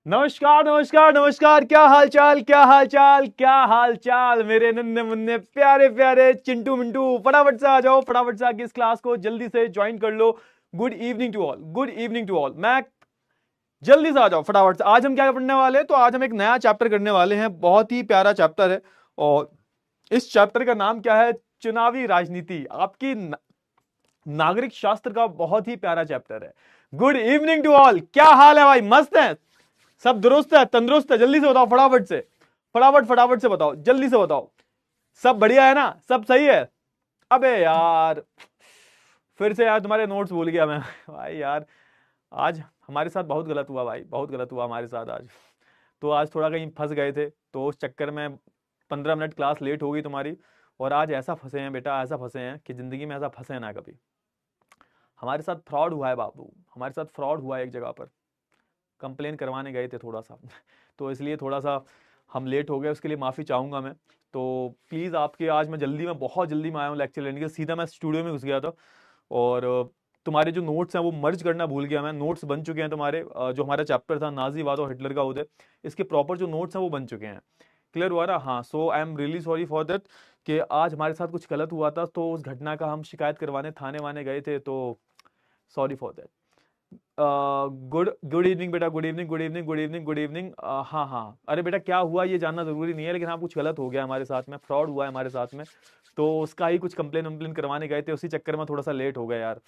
नमस्कार नमस्कार नमस्कार। क्या हाल चाल, क्या हाल चाल, क्या हाल चाल मेरे नन्हे मुन्ने प्यारे प्यारे चिंटू मिंटू। फटाफट से आ जाओ, फटाफट से आके इस क्लास को जल्दी से ज्वाइन कर लो। Good evening to all, good evening to all. मैं जल्दी से आ जाओ फटाफट से। आज हम क्या पढ़ने वाले हैं? तो आज हम एक नया चैप्टर करने वाले हैं, बहुत ही प्यारा चैप्टर है। और इस चैप्टर का नाम क्या है? चुनावी राजनीति। आपकी नागरिक शास्त्र का बहुत ही प्यारा चैप्टर है। Good evening to all. क्या हाल है भाई? मस्त है? सब दुरुस्त है, तंदुरुस्त है? जल्दी से बताओ, फटाफट से, फटाफट फटाफट से बताओ, जल्दी से बताओ। सब बढ़िया है ना? सब सही है? अबे यार, फिर से यार तुम्हारे नोट्स भूल गया मैं। भाई यार, आज हमारे साथ बहुत गलत हुआ भाई, बहुत गलत हुआ हमारे साथ आज। तो आज थोड़ा कहीं फंस गए थे, तो उस चक्कर में 15 मिनट क्लास लेट हो गई तुम्हारी। और आज ऐसा फंसे हैं बेटा, ऐसा फंसे हैं कि जिंदगी में ऐसा फंसे हैं ना कभी। हमारे साथ फ्रॉड हुआ है बाबू, हमारे साथ फ्रॉड हुआ है एक जगह पर। कंप्लेन करवाने गए थे थोड़ा सा। तो इसलिए थोड़ा सा हम लेट हो गए, उसके लिए माफ़ी चाहूँगा मैं। तो प्लीज़ आपके, आज मैं जल्दी में, बहुत जल्दी में आया हूँ लेक्चर लेने के। सीधा मैं स्टूडियो में घुस गया था और तुम्हारे जो नोट्स हैं वो मर्ज करना भूल गया मैं। नोट्स बन चुके हैं तुम्हारे, जो हमारा चैप्टर था नाजीवाद और हिटलर का उदय, इसके प्रॉपर जो नोट्स हैं वो बन चुके हैं। क्लियर हुआ ना? हाँ। So I am really sorry for that कि आज हमारे साथ कुछ गलत हुआ था, तो उस घटना का हम शिकायत करवाने थाने वाने गए थे, तो sorry for that. Good good evening बेटा, good evening, good evening, good evening, good evening. हाँ हाँ, अरे बेटा क्या हुआ ये जानना जरूरी नहीं है, लेकिन हाँ कुछ गलत हो गया हमारे साथ में, फ्रॉड हुआ है हमारे साथ में। तो उसका ही कुछ कंप्लेन वम्प्लेन करवाने गए थे, उसी चक्कर में थोड़ा सा लेट हो गया यार।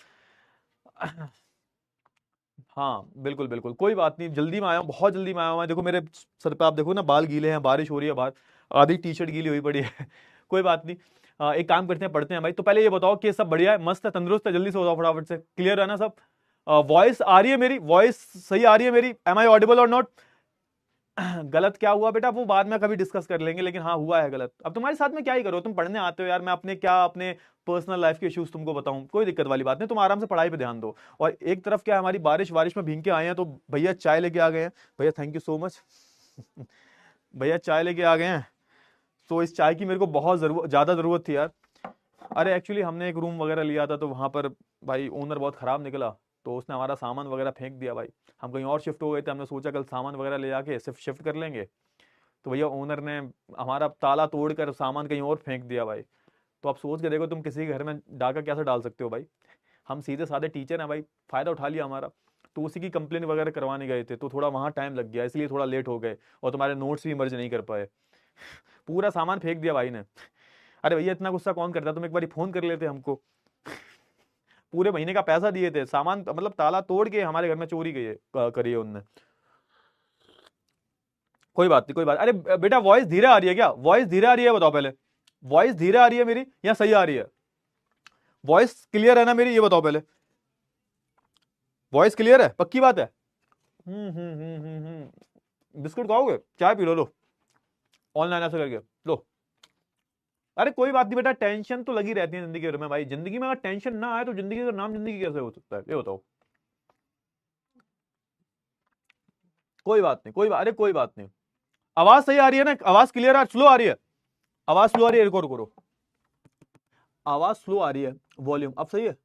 हाँ बिल्कुल बिल्कुल, कोई बात नहीं, जल्दी में आया हूँ, बहुत जल्दी में आया हूँ मैं। देखो मेरे सर पे आप देखो ना, बाल गीले हैं, बारिश हो रही है बाहर, आधी टी शर्ट गीली हुई पड़ी है। कोई बात नहीं। एक काम करते हैं, पढ़ते हैं भाई। तो पहले ये बताओ कि सब बढ़िया है, मस्त है, तंदुरुस्त है? जल्दी से बताओ फटाफट से। क्लियर है ना सब? वॉइस आ रही है मेरी? वॉइस सही आ रही है मेरी? एम आई ऑडिबल और नॉट? गलत क्या हुआ बेटा वो बाद में कभी डिस्कस कर लेंगे, लेकिन हाँ हुआ है गलत। अब तुम्हारे साथ में क्या ही करो, तुम पढ़ने आते हो यार, मैं अपने क्या, अपने पर्सनल लाइफ के इश्यूज तुमको बताऊं? कोई दिक्कत वाली बात नहीं, तुम आराम से पढ़ाई पे ध्यान दो। और एक तरफ क्या है, हमारी बारिश बारिश में भीग के आए हैं, तो भैया चाय लेके आ गए हैं। भैया थैंक यू सो मच। भैया चाय लेके आ गए हैं। तो इस चाय की मेरे को बहुत ज्यादा जरूरत थी यार। अरे एक्चुअली हमने एक रूम वगैरह लिया था, तो वहां पर भाई ओनर बहुत खराब निकला, तो उसने हमारा सामान वगैरह फेंक दिया भाई। हम कहीं और शिफ्ट हो गए थे, हमने सोचा कल सामान वगैरह ले जाके सिर्फ शिफ्ट कर लेंगे। तो भैया ओनर ने हमारा ताला तोड़कर सामान कहीं और फेंक दिया भाई। तो आप सोच के देखो, तुम किसी के घर में डाका कैसे डाल सकते हो भाई? हम सीधे साधे टीचर हैं भाई, फायदा उठा लिया हमारा। तो उसी की कंप्लेन वगैरह करवाने गए थे, तो थोड़ा वहां टाइम लग गया, इसलिए थोड़ा लेट हो गए, और तुम्हारे नोट्स भी मर्ज नहीं कर पाए। पूरा सामान फेंक दिया भाई ने। अरे भैया इतना गुस्सा कौन करता? तुम एक बार फोन कर लेते हमको। पूरे महीने का पैसा दिए थे, सामान मतलब ताला तोड़ के हमारे घर में चोरी करी है उनने। कोई बात नहीं, कोई बात। अरे बेटा वॉइस धीरे आ रही है क्या? वॉइस धीरे आ रही है बताओ पहले। वॉइस धीरे आ रही है मेरी या सही आ रही है? वॉइस क्लियर है ना मेरी, ये बताओ पहले। वॉइस क्लियर है? पक्की बात है? बिस्कुट खाओगे? चाय पी लो, लो। ऑनलाइन ऐसा करके लो। अरे कोई बात नहीं बेटा, टेंशन तो लगी रहती है जिंदगी भर में भाई। जिंदगी में अगर टेंशन ना आए तो जिंदगी का नाम जिंदगी कैसे हो सकता है, ये बताओ। कोई बात नहीं, कोई बात, अरे कोई बात नहीं। आवाज सही आ रही है ना? आवाज क्लियर आ, स्लो आ रही है? आवाज स्लो आ रही है? रिकॉर्ड करो। आवाज स्लो आ रही है। वॉल्यूम अब सही है?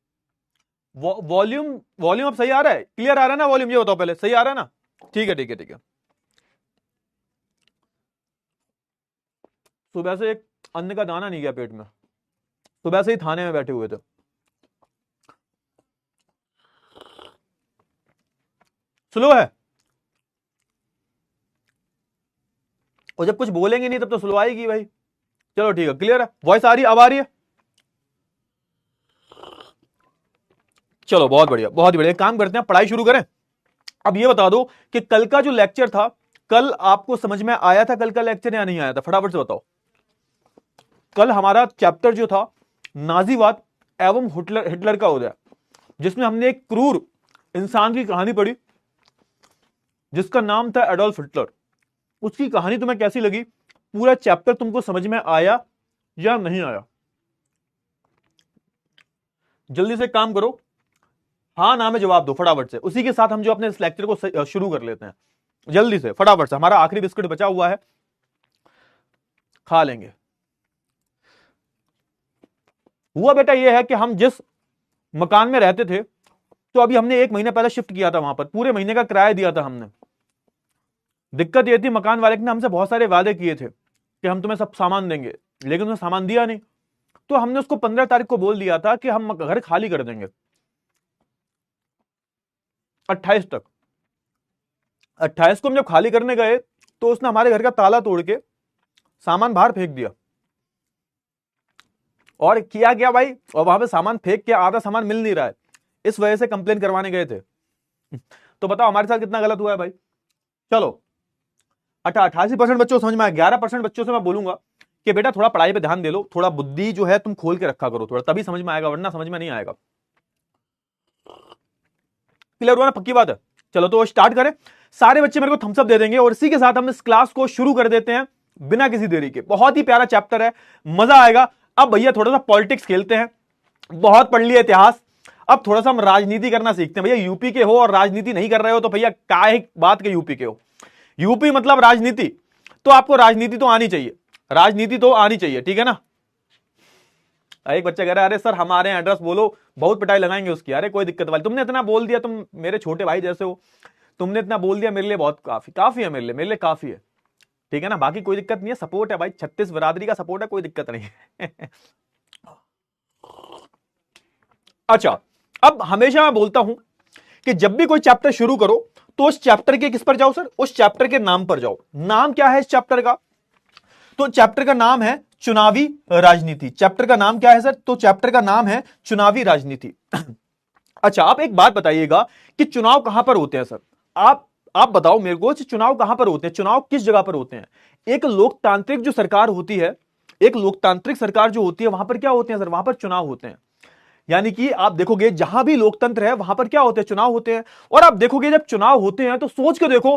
वॉल्यूम, वॉल्यूम अब सही आ रहा है? क्लियर आ रहा है ना वॉल्यूम? ये बताओ पहले, सही आ रहा है ना? ठीक है ठीक है ठीक है। सुबह से एक अन्न का दाना नहीं गया पेट में, सुबह से ही थाने में बैठे हुए थे। स्लो है? और जब कुछ बोलेंगे नहीं तब तो स्लो आएगी भाई। चलो ठीक है, क्लियर है? वॉइस आ रही है? अब आ रही है? चलो बहुत बढ़िया, बहुत ही बढ़िया। काम करते हैं, पढ़ाई शुरू करें। अब ये बता दो कि कल का जो लेक्चर था, कल आपको समझ में आया था कल का लेक्चर या नहीं आया था? फटाफट से बताओ। कल हमारा चैप्टर जो था नाजीवाद एवं हिटलर हिटलर का उदय, जिसमें हमने एक क्रूर इंसान की कहानी पढ़ी जिसका नाम था एडोल्फ हिटलर। उसकी कहानी तुम्हें कैसी लगी? पूरा चैप्टर तुमको समझ में आया या नहीं आया? जल्दी से काम करो, हाँ ना में जवाब दो फटाफट से। उसी के साथ हम जो अपने इस लेक्चर को शुरू कर लेते हैं। जल्दी से फटाफट से, हमारा आखिरी बिस्कुट बचा हुआ है, खा लेंगे। हुआ बेटा यह है कि हम जिस मकान में रहते थे तो अभी हमने 1 महीने पहले शिफ्ट किया था वहां पर, पूरे महीने का किराया दिया था हमने। दिक्कत ये थी, मकान वाले ने हमसे बहुत सारे वादे किए थे कि हम तुम्हें सब सामान देंगे, लेकिन उसने सामान दिया नहीं। तो हमने उसको 15 तारीख को बोल दिया था कि हम घर खाली कर देंगे 28 तक। 28 को हम जब खाली करने गए तो उसने हमारे घर का ताला तोड़ के सामान बाहर फेंक दिया। और किया क्या भाई, और वहां पे सामान फेंक के आधा सामान मिल नहीं रहा है, इस वजह से कंप्लेन करवाने गए थे। तो बताओ हमारे साथ कितना गलत हुआ है भाई। चलो 88% बच्चों को समझ में आया। 11% बच्चों से मैं बोलूंगा कि बेटा थोड़ा पढ़ाई पे ध्यान दे लो, थोड़ा बुद्धि जो है तुम खोल के रखा करो थोड़ा, तभी समझ में आएगा, वरना समझ में नहीं आएगा। क्लियर हुआ ना, पक्की बात है। चलो तो स्टार्ट करें। सारे बच्चे मेरे को थम्स अप दे देंगे और इसी के साथ हम इस क्लास को शुरू कर देते हैं बिना किसी देरी के। बहुत ही प्यारा चैप्टर है, मजा आएगा। अब भैया थोड़ा सा पॉलिटिक्स खेलते हैं, बहुत पढ़ लिया इतिहास, अब थोड़ा सा हम राजनीति करना सीखते हैं। भैया यूपी के हो और राजनीति नहीं कर रहे हो तो भैया काहे बात के यूपी के हो। यूपी मतलब राजनीति, तो आपको राजनीति तो आनी चाहिए, राजनीति तो आनी चाहिए, ठीक है ना। एक बच्चा कह रहा है अरे सर हमारे एड्रेस बोलो, बहुत पिटाई लगाएंगे उसकी। अरे कोई दिक्कत वाली, तुमने इतना बोल दिया, तुम मेरे छोटे भाई जैसे हो, तुमने इतना बोल दिया मेरे लिए बहुत काफी है, मेरे लिए काफी है, ठीक है ना। बाकी कोई दिक्कत नहीं है, सपोर्ट है भाई, 36 बिरादरी का सपोर्ट है, कोई दिक्कत नहीं है। अच्छा, अब हमेशा मैं बोलता हूं कि जब भी कोई चैप्टर शुरू करो तो उस चैप्टर के किस पर जाओ सर, उस चैप्टर के नाम पर जाओ। नाम क्या है इस चैप्टर का, तो चैप्टर का नाम है चुनावी राजनीति। चैप्टर का नाम क्या है सर, तो चैप्टर का नाम है चुनावी राजनीति। अच्छा, आप एक बात बताइएगा कि चुनाव कहां पर होते हैं सर, आप बताओ मेरे को, चुनाव कहां पर होते हैं, चुनाव किस जगह पर होते हैं। एक लोकतांत्रिक जो सरकार होती है, एक लोकतांत्रिक सरकार जो होती है, वहां पर क्या होते हैं सर, वहां पर चुनाव होते हैं। यानी कि आप देखोगे जहां भी लोकतंत्र है वहां पर क्या होते हैं, चुनाव होते हैं। और आप देखोगे जब चुनाव होते हैं तो सोच के देखो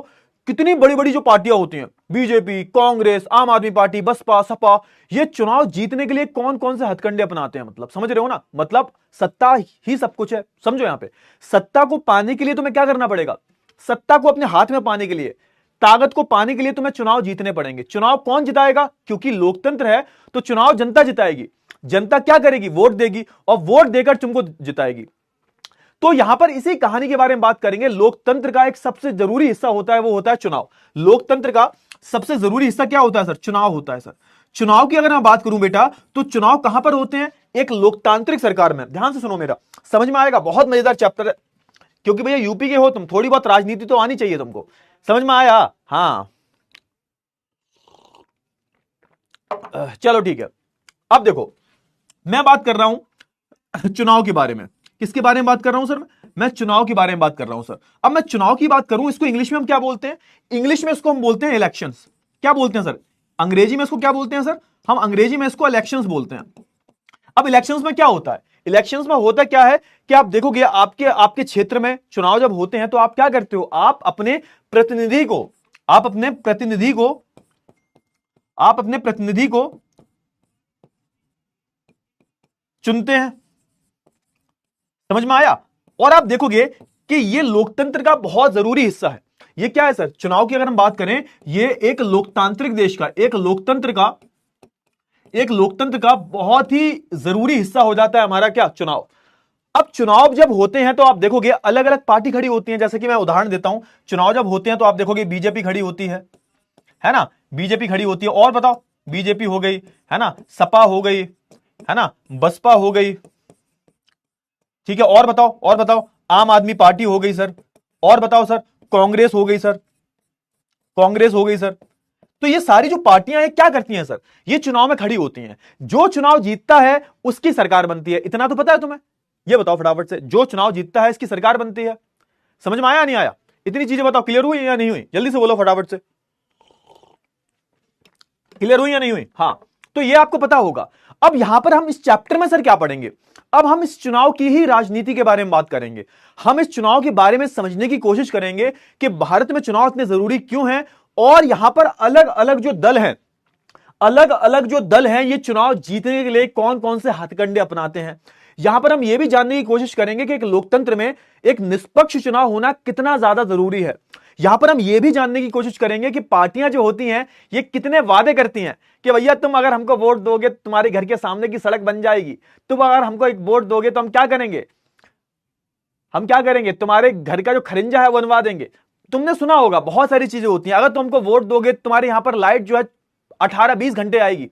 कितनी बड़ी बड़ी जो पार्टियां होती हैं, बीजेपी, कांग्रेस, आम आदमी पार्टी, बसपा, सपा, ये चुनाव जीतने के लिए कौन कौन से हथकंडे अपनाते हैं। मतलब समझ रहे हो ना, मतलब सत्ता ही सब कुछ है, समझो। यहां पे सत्ता को पाने के लिए तुम्हें क्या करना पड़ेगा, सत्ता को अपने हाथ में पाने के लिए, ताकत को पाने के लिए तुम्हें चुनाव जीतने पड़ेंगे। चुनाव कौन जिताएगा, क्योंकि लोकतंत्र है तो चुनाव जनता जिताएगी। जनता क्या करेगी, वोट देगी, और वोट देकर तुमको जिताएगी। तो यहां पर इसी कहानी के बारे में बात करेंगे। लोकतंत्र का एक सबसे जरूरी हिस्सा होता है, वो होता है चुनाव। लोकतंत्र का सबसे जरूरी हिस्सा क्या होता है सर, चुनाव होता है सर। चुनाव की अगर मैं बात करूं बेटा, तो चुनाव कहां पर होते हैं, एक लोकतांत्रिक सरकार में। ध्यान से सुनो, मेरा समझ में आएगा, बहुत मजेदार चैप्टर है, क्योंकि भैया यूपी के हो तुम, थोड़ी बहुत राजनीति तो आनी चाहिए तुमको। समझ में आया, हाँ चलो ठीक है। अब देखो मैं बात कर रहा हूं चुनाव के बारे में। किसके बारे में बात कर रहा हूं सर, मैं चुनाव के बारे में बात कर रहा हूं सर। अब मैं चुनाव की बात करूं, इसको इंग्लिश में हम क्या बोलते हैं, इंग्लिश में इसको हम बोलते हैं इलेक्शंस। क्या बोलते हैं सर, अंग्रेजी में इसको क्या बोलते हैं सर, हम अंग्रेजी में इसको इलेक्शंस बोलते हैं। अब इलेक्शंस में क्या होता है, इलेक्शंस में होता क्या है कि आप देखोगे आपके क्षेत्र में चुनाव जब होते हैं तो आप क्या करते हो, आप अपने प्रतिनिधि को चुनते हैं। समझ में आया। और आप देखोगे कि ये लोकतंत्र का बहुत जरूरी हिस्सा है। ये क्या है सर, चुनाव की अगर हम बात करें, ये एक लोकतांत्रिक देश का, एक लोकतंत्र का बहुत ही जरूरी हिस्सा हो जाता है हमारा क्या, चुनाव। अब चुनाव जब होते हैं तो आप देखोगे अलग अलग पार्टी खड़ी होती है। जैसे कि मैं उदाहरण देता हूं, चुनाव जब होते हैं तो आप देखोगे बीजेपी खड़ी होती है ना, बीजेपी खड़ी होती है। और बताओ, बीजेपी हो गई है ना, सपा हो गई है ना, बसपा हो गई, ठीक है। और बताओ आम आदमी पार्टी हो गई सर, और बताओ सर कांग्रेस हो गई सर, तो ये सारी जो पार्टियां हैं क्या करती हैं सर, ये चुनाव में खड़ी होती हैं। जो चुनाव जीतता है उसकी सरकार बनती है। इतना तो पता है तुम्हें, ये बताओ फटाफट से, जो चुनाव जीतता है इसकी सरकार बनती है। समझ में आया नहीं आया, इतनी चीजें बताओ, क्लियर हुई या नहीं हुई, जल्दी से बोलो फटाफट से, क्लियर हुई या नहीं हुई। हाँ, तो ये आपको पता होगा। अब यहां पर हम इस चैप्टर में सर क्या पढ़ेंगे, अब हम इस चुनाव की ही राजनीति के बारे में बात करेंगे। हम इस चुनाव के बारे में समझने की कोशिश करेंगे कि भारत में चुनाव इतने जरूरी क्यों हैं, और यहां पर अलग अलग जो दल हैं ये चुनाव जीतने के लिए कौन कौन से हथकंडे अपनाते हैं। यहां पर हम यह भी जानने की कोशिश करेंगे कि एक लोकतंत्र में एक निष्पक्ष चुनाव होना कितना ज्यादा जरूरी है। यहां पर हम यह भी जानने की कोशिश करेंगे कि पार्टियां जो होती हैं ये कितने वादे करती हैं कि भैया तुम अगर हमको वोट दोगे तुम्हारे घर के सामने की सड़क बन जाएगी, तुम अगर हमको एक वोट दोगे तो हम क्या करेंगे, हम क्या करेंगे, तुम्हारे घर का जो खरिंजा है वो बनवा देंगे। तुमने सुना होगा बहुत सारी चीजें होती हैं, अगर तुमको वोट दोगे तुम्हारे यहां पर लाइट जो है 18-20 घंटे आएगी।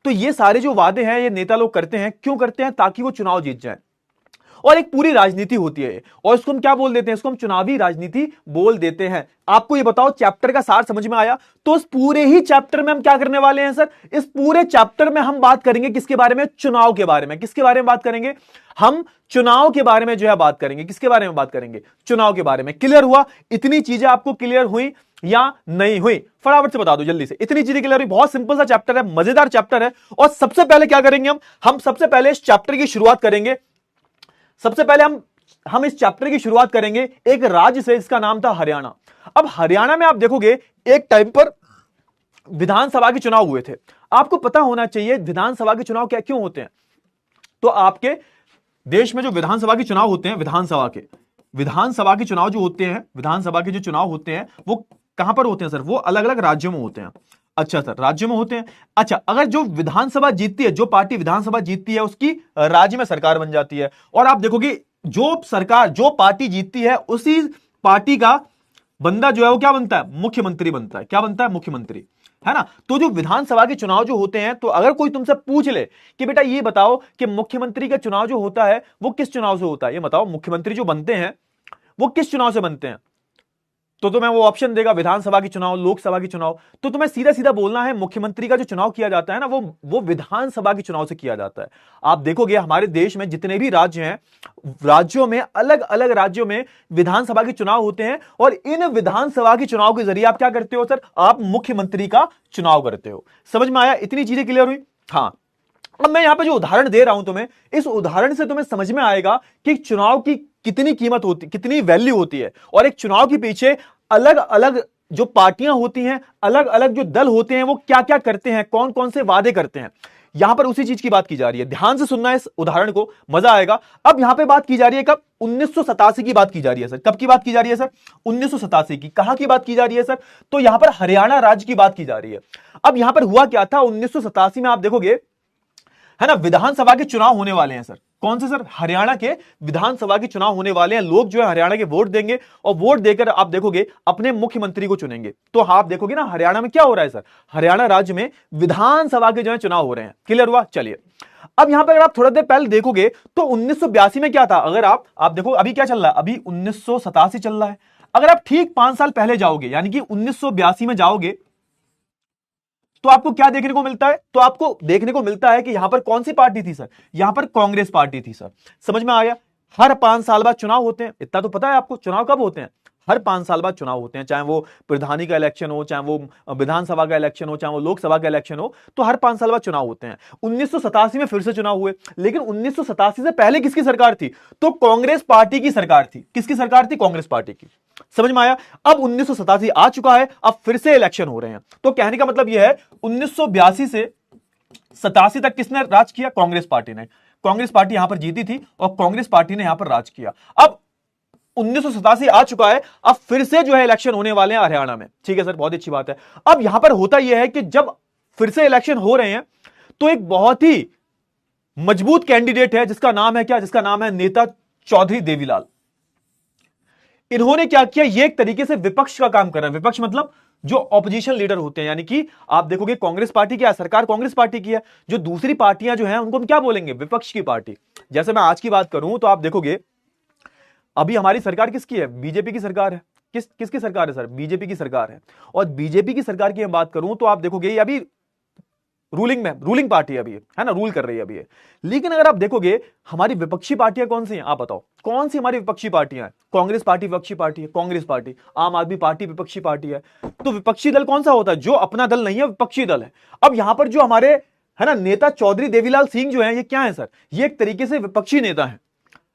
तो ये सारे जो वादे हैं ये नेता लोग करते हैं, क्यों करते हैं, ताकि वो चुनाव जीत जाए। और एक पूरी राजनीति होती है, और इसको हम क्या बोल देते हैं, इसको हम चुनावी राजनीति बोल देते हैं। आपको ये बताओ चैप्टर का सार समझ में आया? तो इस पूरे ही चैप्टर में हम क्या करने वाले हैं सर, इस पूरे चैप्टर में हम बात करेंगे किसके बारे में, चुनाव के बारे में। किसके बारे में बात करेंगे, हम चुनाव के बारे में जो है बात करेंगे। किसके बारे में बात करेंगे, चुनाव के बारे में। क्लियर हुआ? इतनी चीजें आपको क्लियर हुई या नहीं हुई, फटाफट से बता दो जल्दी से। इतनी चीजें क्लियर हुई? बहुत सिंपल सा चैप्टर है, मजेदार चैप्टर है। और सबसे पहले क्या करेंगे, हम सबसे पहले इस चैप्टर की शुरुआत करेंगे। सबसे पहले हम इस चैप्टर की शुरुआत करेंगे एक राज्य से, इसका नाम था हरियाणा। अब हरियाणा में आप देखोगे एक टाइम पर विधानसभा के चुनाव हुए थे। आपको पता होना चाहिए विधानसभा के चुनाव क्या क्यों होते हैं। तो आपके देश में जो विधानसभा के चुनाव होते हैं, विधानसभा के चुनाव जो होते हैं, विधानसभा के जो चुनाव होते हैं वो कहां पर होते हैं सर, वो अलग अलग राज्यों में होते हैं। अच्छा सर, राज्यों में होते हैं। अच्छा, अगर जो विधानसभा जीतती है, जो पार्टी विधानसभा जीतती है, उसकी राज्य में सरकार बन जाती है। और आप देखोगे जो सरकार, जो पार्टी जीतती है, उसी पार्टी का बंदा जो है वो क्या बनता है, मुख्यमंत्री बनता है। क्या बनता है, मुख्यमंत्री, है ना। तो जो विधानसभा के चुनाव जो होते हैं, तो अगर कोई तुमसे पूछ ले कि बेटा ये बताओ कि मुख्यमंत्री का चुनाव जो होता है वो किस चुनाव से होता है, ये बताओ मुख्यमंत्री जो बनते हैं वो किस चुनाव से बनते हैं, तो तुम्हें वो ऑप्शन देगा विधानसभा के चुनाव, लोकसभा के चुनाव। तो तुम्हें सीधा सीधा बोलना है मुख्यमंत्री का जो चुनाव किया जाता है ना, वो विधानसभा के चुनाव से किया जाता है। आप देखोगे हमारे देश में जितने भी राज्य हैं, राज्यों में, अलग अलग राज्यों में विधानसभा के चुनाव होते हैं। और इन विधानसभा के चुनाव के जरिए आप क्या करते हो सर, आप मुख्यमंत्री का चुनाव करते हो। समझ में आया? इतनी चीजें क्लियर हुई? हाँ। अब मैं यहां पे जो उदाहरण दे रहा हूं तुम्हें, इस उदाहरण से तुम्हें समझ में आएगा कि चुनाव की कितनी कीमत होती, कितनी वैल्यू होती है। और एक चुनाव के पीछे अलग अलग जो पार्टियां होती हैं, अलग अलग जो दल होते हैं, वो क्या क्या करते हैं, कौन कौन से वादे करते हैं। यहां पर उसी चीज की बात की जा रही है। ध्यान से सुनना इस उदाहरण को, मजा आएगा। अब यहां पे बात की जा रही है कब, 1987 की बात की जा रही है सर। कब की बात की जा रही है सर, 1987 की। कहां की बात की जा रही है सर, तो यहां पर हरियाणा राज्य की बात की जा रही है। अब यहां पर हुआ क्या था, 1987 में आप देखोगे, है ना, विधानसभा के चुनाव होने वाले हैं सर। कौन से सर, हरियाणा के विधानसभा के चुनाव होने वाले हैं। लोग जो है हरियाणा के वोट देंगे, और वोट देकर आप देखोगे अपने मुख्यमंत्री को चुनेंगे। तो आप देखोगे ना हरियाणा में क्या हो रहा है सर, हरियाणा राज्य में विधानसभा के जो है चुनाव हो रहे हैं। क्लियर हुआ? चलिए, अब यहां पर अगर आप थोड़ा देर पहले देखोगे तो 1982 में क्या था। अगर आप देखो अभी क्या चल रहा है, अभी 1987 चल रहा है। अगर आप ठीक 5 साल पहले जाओगे, यानी कि 1982 में जाओगे, तो आपको क्या देखने को मिलता है, तो आपको देखने को मिलता है कि यहां पर कौन सी पार्टी थी सर, यहां पर कांग्रेस पार्टी थी सर। समझ में आया? हर 5 साल बाद चुनाव होते हैं, इतना तो पता है आपको। चुनाव कब होते हैं, हर 5 साल बाद चुनाव होते हैं। चाहे वो प्रधानी का इलेक्शन हो, चाहे वो विधानसभा का इलेक्शन हो, चाहे वो लोकसभा का इलेक्शन हो, तो हर 5 साल बाद चुनाव होते हैं। 1987 में फिर से चुनाव हुए, लेकिन 1987 से पहले किसकी सरकार थी, तो कांग्रेस पार्टी की सरकार थी। किसकी सरकार थी, कांग्रेस पार्टी की। समझ में आया? अब 1987 आ चुका है, अब फिर से इलेक्शन हो रहे हैं। तो कहने का मतलब यह है 1982 से 87 तक किसने राज किया, कांग्रेस पार्टी ने। कांग्रेस पार्टी यहां पर जीती थी और कांग्रेस पार्टी ने यहां पर राज किया। अब 1987 आ चुका है, अब फिर से जो है इलेक्शन होने वाले हैं हरियाणा में। ठीक है सर, बहुत अच्छी बात है। अब यहां पर होता यह है कि जब फिर से इलेक्शन हो रहे हैं, तो एक बहुत ही मजबूत कैंडिडेट है, जिसका नाम है क्या, जिसका नाम है नेता चौधरी देवीलाल। इन्होंने क्या किया, ये एक तरीके से विपक्ष का काम कर रहे हैं। विपक्ष मतलब जो ऑपोजिशन लीडर होते हैं, यानी कि आप देखोगे कांग्रेस पार्टी क्या है, सरकार कांग्रेस पार्टी की है। जो दूसरी पार्टियां जो हैं उनको हम क्या बोलेंगे, विपक्ष की पार्टी। जैसे मैं आज की बात करूं तो आप देखोगे अभी हमारी सरकार किसकी है, बीजेपी की सरकार है। किसकी सरकार है सर, बीजेपी की सरकार है। और बीजेपी की सरकार की मैं बात करूं तो आप देखोगे ये अभी रूलिंग पार्टी अभी है ना, रूल कर रही है अभी। लेकिन अगर आप देखोगे हमारी विपक्षी पार्टियां कौन सी हैं, आप बताओ कौन सी हमारी विपक्षी पार्टियां हैं। कांग्रेस पार्टी विपक्षी पार्टी है, कांग्रेस पार्टी, आम आदमी पार्टी विपक्षी पार्टी है। तो विपक्षी दल कौन सा होता है, जो अपना दल नहीं है, विपक्षी दल है। अब यहां पर जो हमारे है ना नेता चौधरी देवीलाल सिंह जो है, ये क्या है सर, ये एक तरीके से विपक्षी नेता है।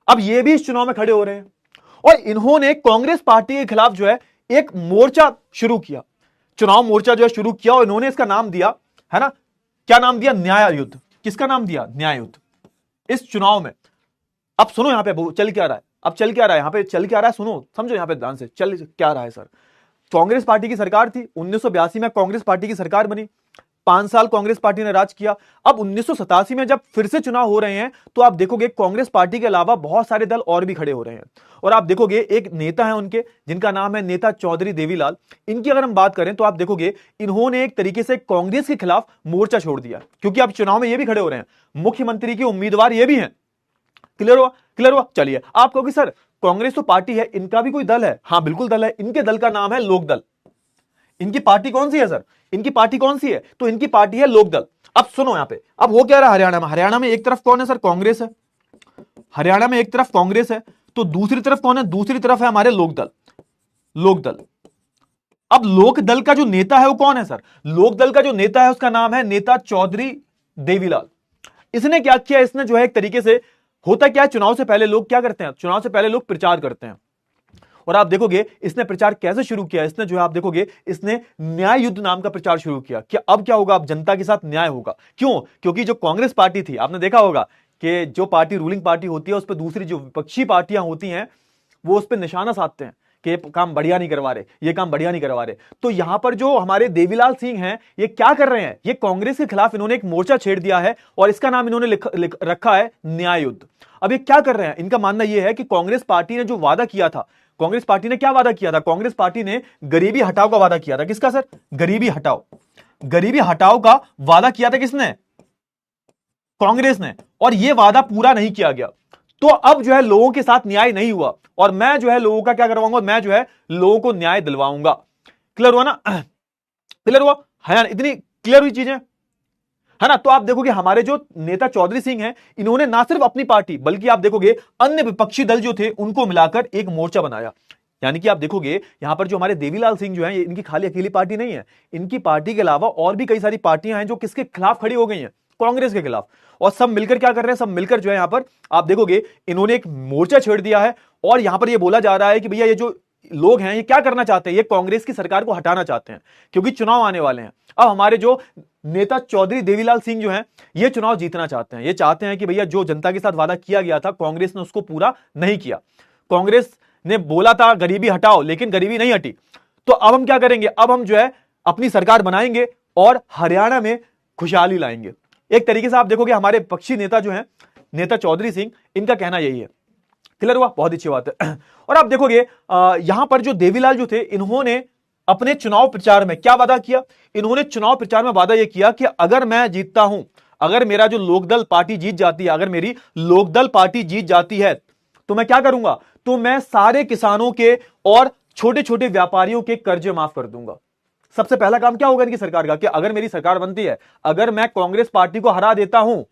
अब ये भी इस चुनाव में खड़े हो रहे हैं, और इन्होंने कांग्रेस पार्टी के खिलाफ जो है एक मोर्चा शुरू किया, चुनाव मोर्चा जो है शुरू किया। और इन्होंने इसका नाम दिया, है ना, क्या नाम दिया, न्याय युद्ध। किसका नाम दिया, न्याय युद्ध। इस चुनाव में अब सुनो यहां पे चल क्या रहा है, अब चल क्या रहा है, यहां पे चल क्या रहा है, सुनो समझो यहां पे ध्यान से, चल क्या रहा है सर। कांग्रेस पार्टी की सरकार थी, 1982 में कांग्रेस पार्टी की सरकार बनी। 5 साल कांग्रेस पार्टी ने राज किया। अब 1987 में जब फिर से चुनाव हो रहे हैं तो आप देखोगे कांग्रेस पार्टी के अलावा बहुत सारे दल और भी खड़े हो रहे हैं। और आप देखोगे एक नेता है उनके, जिनका नाम है नेता चौधरी देवीलाल। इनकी अगर हम बात करें तो आप देखोगे इन्होंने एक तरीके से कांग्रेस के खिलाफ मोर्चा छोड़ दिया, क्योंकि अब चुनाव में ये भी खड़े हो रहे हैं, मुख्यमंत्री के उम्मीदवार ये भी हैं। क्लियर हुआ? क्लियर हुआ? चलिए, आप कहोगे सर कांग्रेस तो पार्टी है, इनका भी कोई दल है? हाँ बिल्कुल दल है, इनके दल का नाम है लोकदल। इनकी पार्टी कौन सी है सर? इनकी पार्टी कौन सी है? तो इनकी पार्टी है लोकदल। अब सुनो यहां पे, अब हो क्या रहा हरियाणा में? हरियाणा में एक तरफ कौन है सर? कांग्रेस है। हरियाणा में एक तरफ कांग्रेस है, तो दूसरी तरफ कौन है? दूसरी तरफ है हमारे लोकदल। लोकदल। अब लोकदल का जो नेता है वो कौन है सर? लोकदल का जो नेता है उसका नाम है नेता चौधरी देवीलाल। इसने क्या किया? इसने जो है एक तरीके से, होता क्या है चुनाव से पहले लोग क्या करते हैं? चुनाव से पहले लोग प्रचार करते हैं। और आप देखोगे इसने प्रचार कैसे शुरू किया? इसने जो है आप देखोगे इसने न्याय युद्ध नाम का प्रचार शुरू किया कि अब क्या होगा? अब जनता के साथ न्याय होगा। क्यों? क्योंकि जो कांग्रेस पार्टी थी, आपने देखा होगा कि जो पार्टी रूलिंग पार्टी होती है उस पर दूसरी जो विपक्षी पार्टियां होती हैं वो उस पर निशाना साधते हैं कि ये काम बढ़िया नहीं करवा रहे, ये काम बढ़िया नहीं करवा रहे। तो यहां पर जो हमारे देवीलाल सिंह हैं, ये क्या कर रहे हैं? ये कांग्रेस के खिलाफ इन्होंने एक मोर्चा छेड़ दिया है और इसका नाम इन्होंने रखा है न्याय युद्ध। अब ये क्या कर रहे हैं? इनका मानना यह है कि कांग्रेस पार्टी ने जो वादा किया था, कांग्रेस पार्टी ने क्या वादा किया था? कांग्रेस पार्टी ने गरीबी हटाओ का वादा किया था। किसका सर? गरीबी हटाओ। गरीबी हटाओ का वादा किया था किसने? कांग्रेस ने। और यह वादा पूरा नहीं किया गया। तो अब जो है लोगों के साथ न्याय नहीं हुआ और मैं जो है लोगों का क्या करवाऊंगा? मैं जो है लोगों को न्याय दिलवाऊंगा। क्लियर हुआ ना? क्लियर हुआ है? इतनी क्लियर हुई चीजें, है ना? तो आप देखोगे हमारे जो नेता चौधरी सिंह हैं, इन्होंने ना सिर्फ अपनी पार्टी बल्कि आप देखोगे अन्य विपक्षी दल जो थे उनको मिलाकर एक मोर्चा बनाया। यानी कि आप देखोगे यहां पर जो हमारे देवीलाल सिंह जो हैं, इनकी खाली अकेली पार्टी नहीं है, इनकी पार्टी के अलावा और भी कई सारी पार्टियां हैं जो किसके खिलाफ खड़ी हो गई हैं? कांग्रेस के खिलाफ। और सब मिलकर क्या कर रहे हैं? सब मिलकर जो है यहां पर आप देखोगे इन्होंने एक मोर्चा छेड़ दिया है और यहां पर यह बोला जा रहा है कि भैया ये जो लोग हैं ये क्या करना चाहते हैं? ये कांग्रेस की सरकार को हटाना चाहते हैं, क्योंकि चुनाव आने वाले हैं। अब हमारे जो नेता चौधरी देवीलाल सिंह जो हैं, ये चुनाव जीतना चाहते हैं। ये चाहते हैं कि भैया जो जनता के साथ वादा किया गया था कांग्रेस ने उसको पूरा नहीं किया। कांग्रेस ने बोला था गरीबी हटाओ, लेकिन गरीबी नहीं हटी। तो अब हम क्या करेंगे? अब हम जो है अपनी सरकार बनाएंगे और हरियाणा में खुशहाली लाएंगे। एक तरीके से आप देखोगे हमारे पक्षी नेता जो हैं, नेता चौधरी सिंह, इनका कहना यही है। क्लियर हुआ? बहुत अच्छी बात है। और आप देखोगे यहां पर जो देवीलाल जो थे, इन्होंने अपने चुनाव प्रचार में क्या वादा किया? इन्होंने चुनाव प्रचार में वादा यह किया कि अगर मैं जीतता हूं, अगर मेरा जो लोकदल पार्टी जीत जाती है, अगर मेरी लोकदल पार्टी जीत जाती है तो मैं क्या करूंगा? तो मैं सारे किसानों के और छोटे छोटे व्यापारियों के कर्जे माफ कर दूंगा। सबसे पहला काम क्या होगा इनकी सरकार का? कि अगर मेरी सरकार बनती है, अगर मैं कांग्रेस पार्टी को हरा देता हूं,